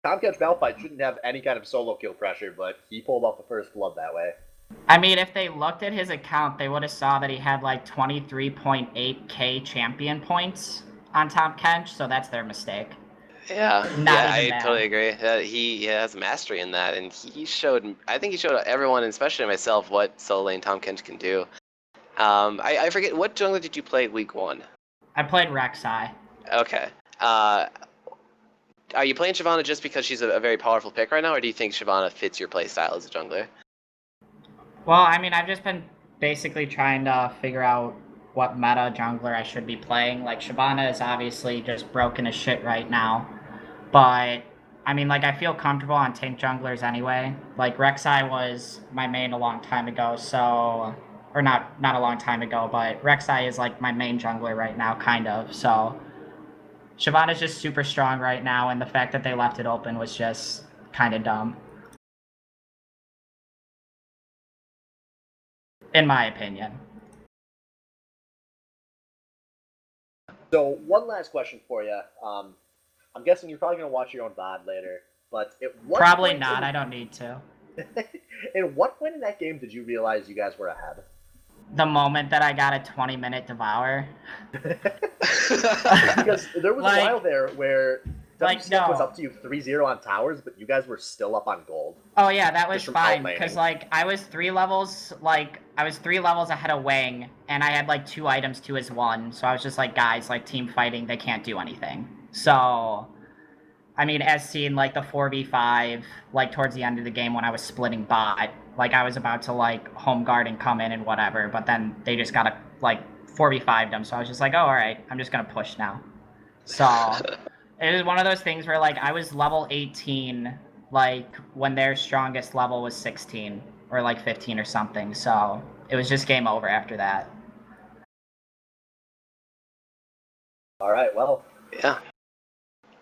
Tomcatch Malphite shouldn't have any kind of solo kill pressure, but he pulled off the First Blood that way. I mean, if they looked at his account, they would have saw that he had, like, 23.8k champion points on Tom Kench, so that's their mistake. Yeah, I bad. totally agree. He has mastery in that, and I think he showed everyone, especially myself, what solo lane Tom Kench can do. I forget, what jungler did you play week 1? I played Rek'Sai. Okay. Are you playing Shyvana just because she's a very powerful pick right now, or do you think Shyvana fits your playstyle as a jungler? Well, I mean, I've just been basically trying to figure out what meta jungler I should be playing. Like, Shyvana is obviously just broken as shit right now. But, I mean, like, I feel comfortable on tank junglers anyway. Like, Rek'Sai was my main a long time ago, so... Or not a long time ago, but Rek'Sai is, like, my main jungler right now, kind of. So, Shyvana's just super strong right now, and the fact that they left it open was just kind of dumb. In my opinion. So, one last question for you. I'm guessing you're probably going to watch your own VOD later, but at what Probably point not, I don't need to. At what point in that game did you realize you guys were ahead? The moment that I got a 20-minute devour. Because there was a while there where WCF was no. up to you 3-0 on towers, but you guys were still up on gold. Oh yeah, that was fine, outlaning. because like I was 3 levels ahead of Wang, and I had like 2 items to his 1, so I was just like, guys, like, team fighting, they can't do anything. So, I mean, as seen, like, the 4v5, like, towards the end of the game when I was splitting bot, like, I was about to, like, home guard and come in and whatever, but then they just got to, like, 4v5'd them, so I was just like, oh, alright, I'm just gonna push now. So, it was one of those things where, like, I was level 18, like, when their strongest level was 16, or, like, 15 or something, so it was just game over after that. All right, well, Yeah.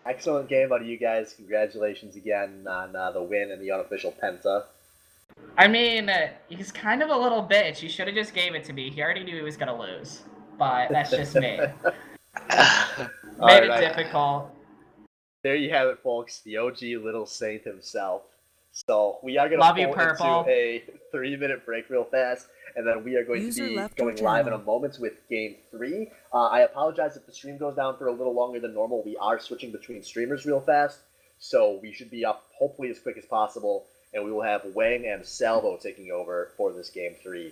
excellent game out of you guys. Congratulations again on the win and the unofficial Penta. I mean, he's kind of a little bitch. He should have just gave it to me. He already knew he was gonna lose, but that's just me. Made it difficult. There you have it, folks. The OG Little Saint himself. So we are going Love to you, pull Purple. into a 3-minute break real fast, and then we are going User to be left your going live in a channel. moment with Game 3. I apologize if the stream goes down for a little longer than normal. We are switching between streamers real fast, so we should be up hopefully as quick as possible, and we will have Wang and Salvo taking over for this Game 3.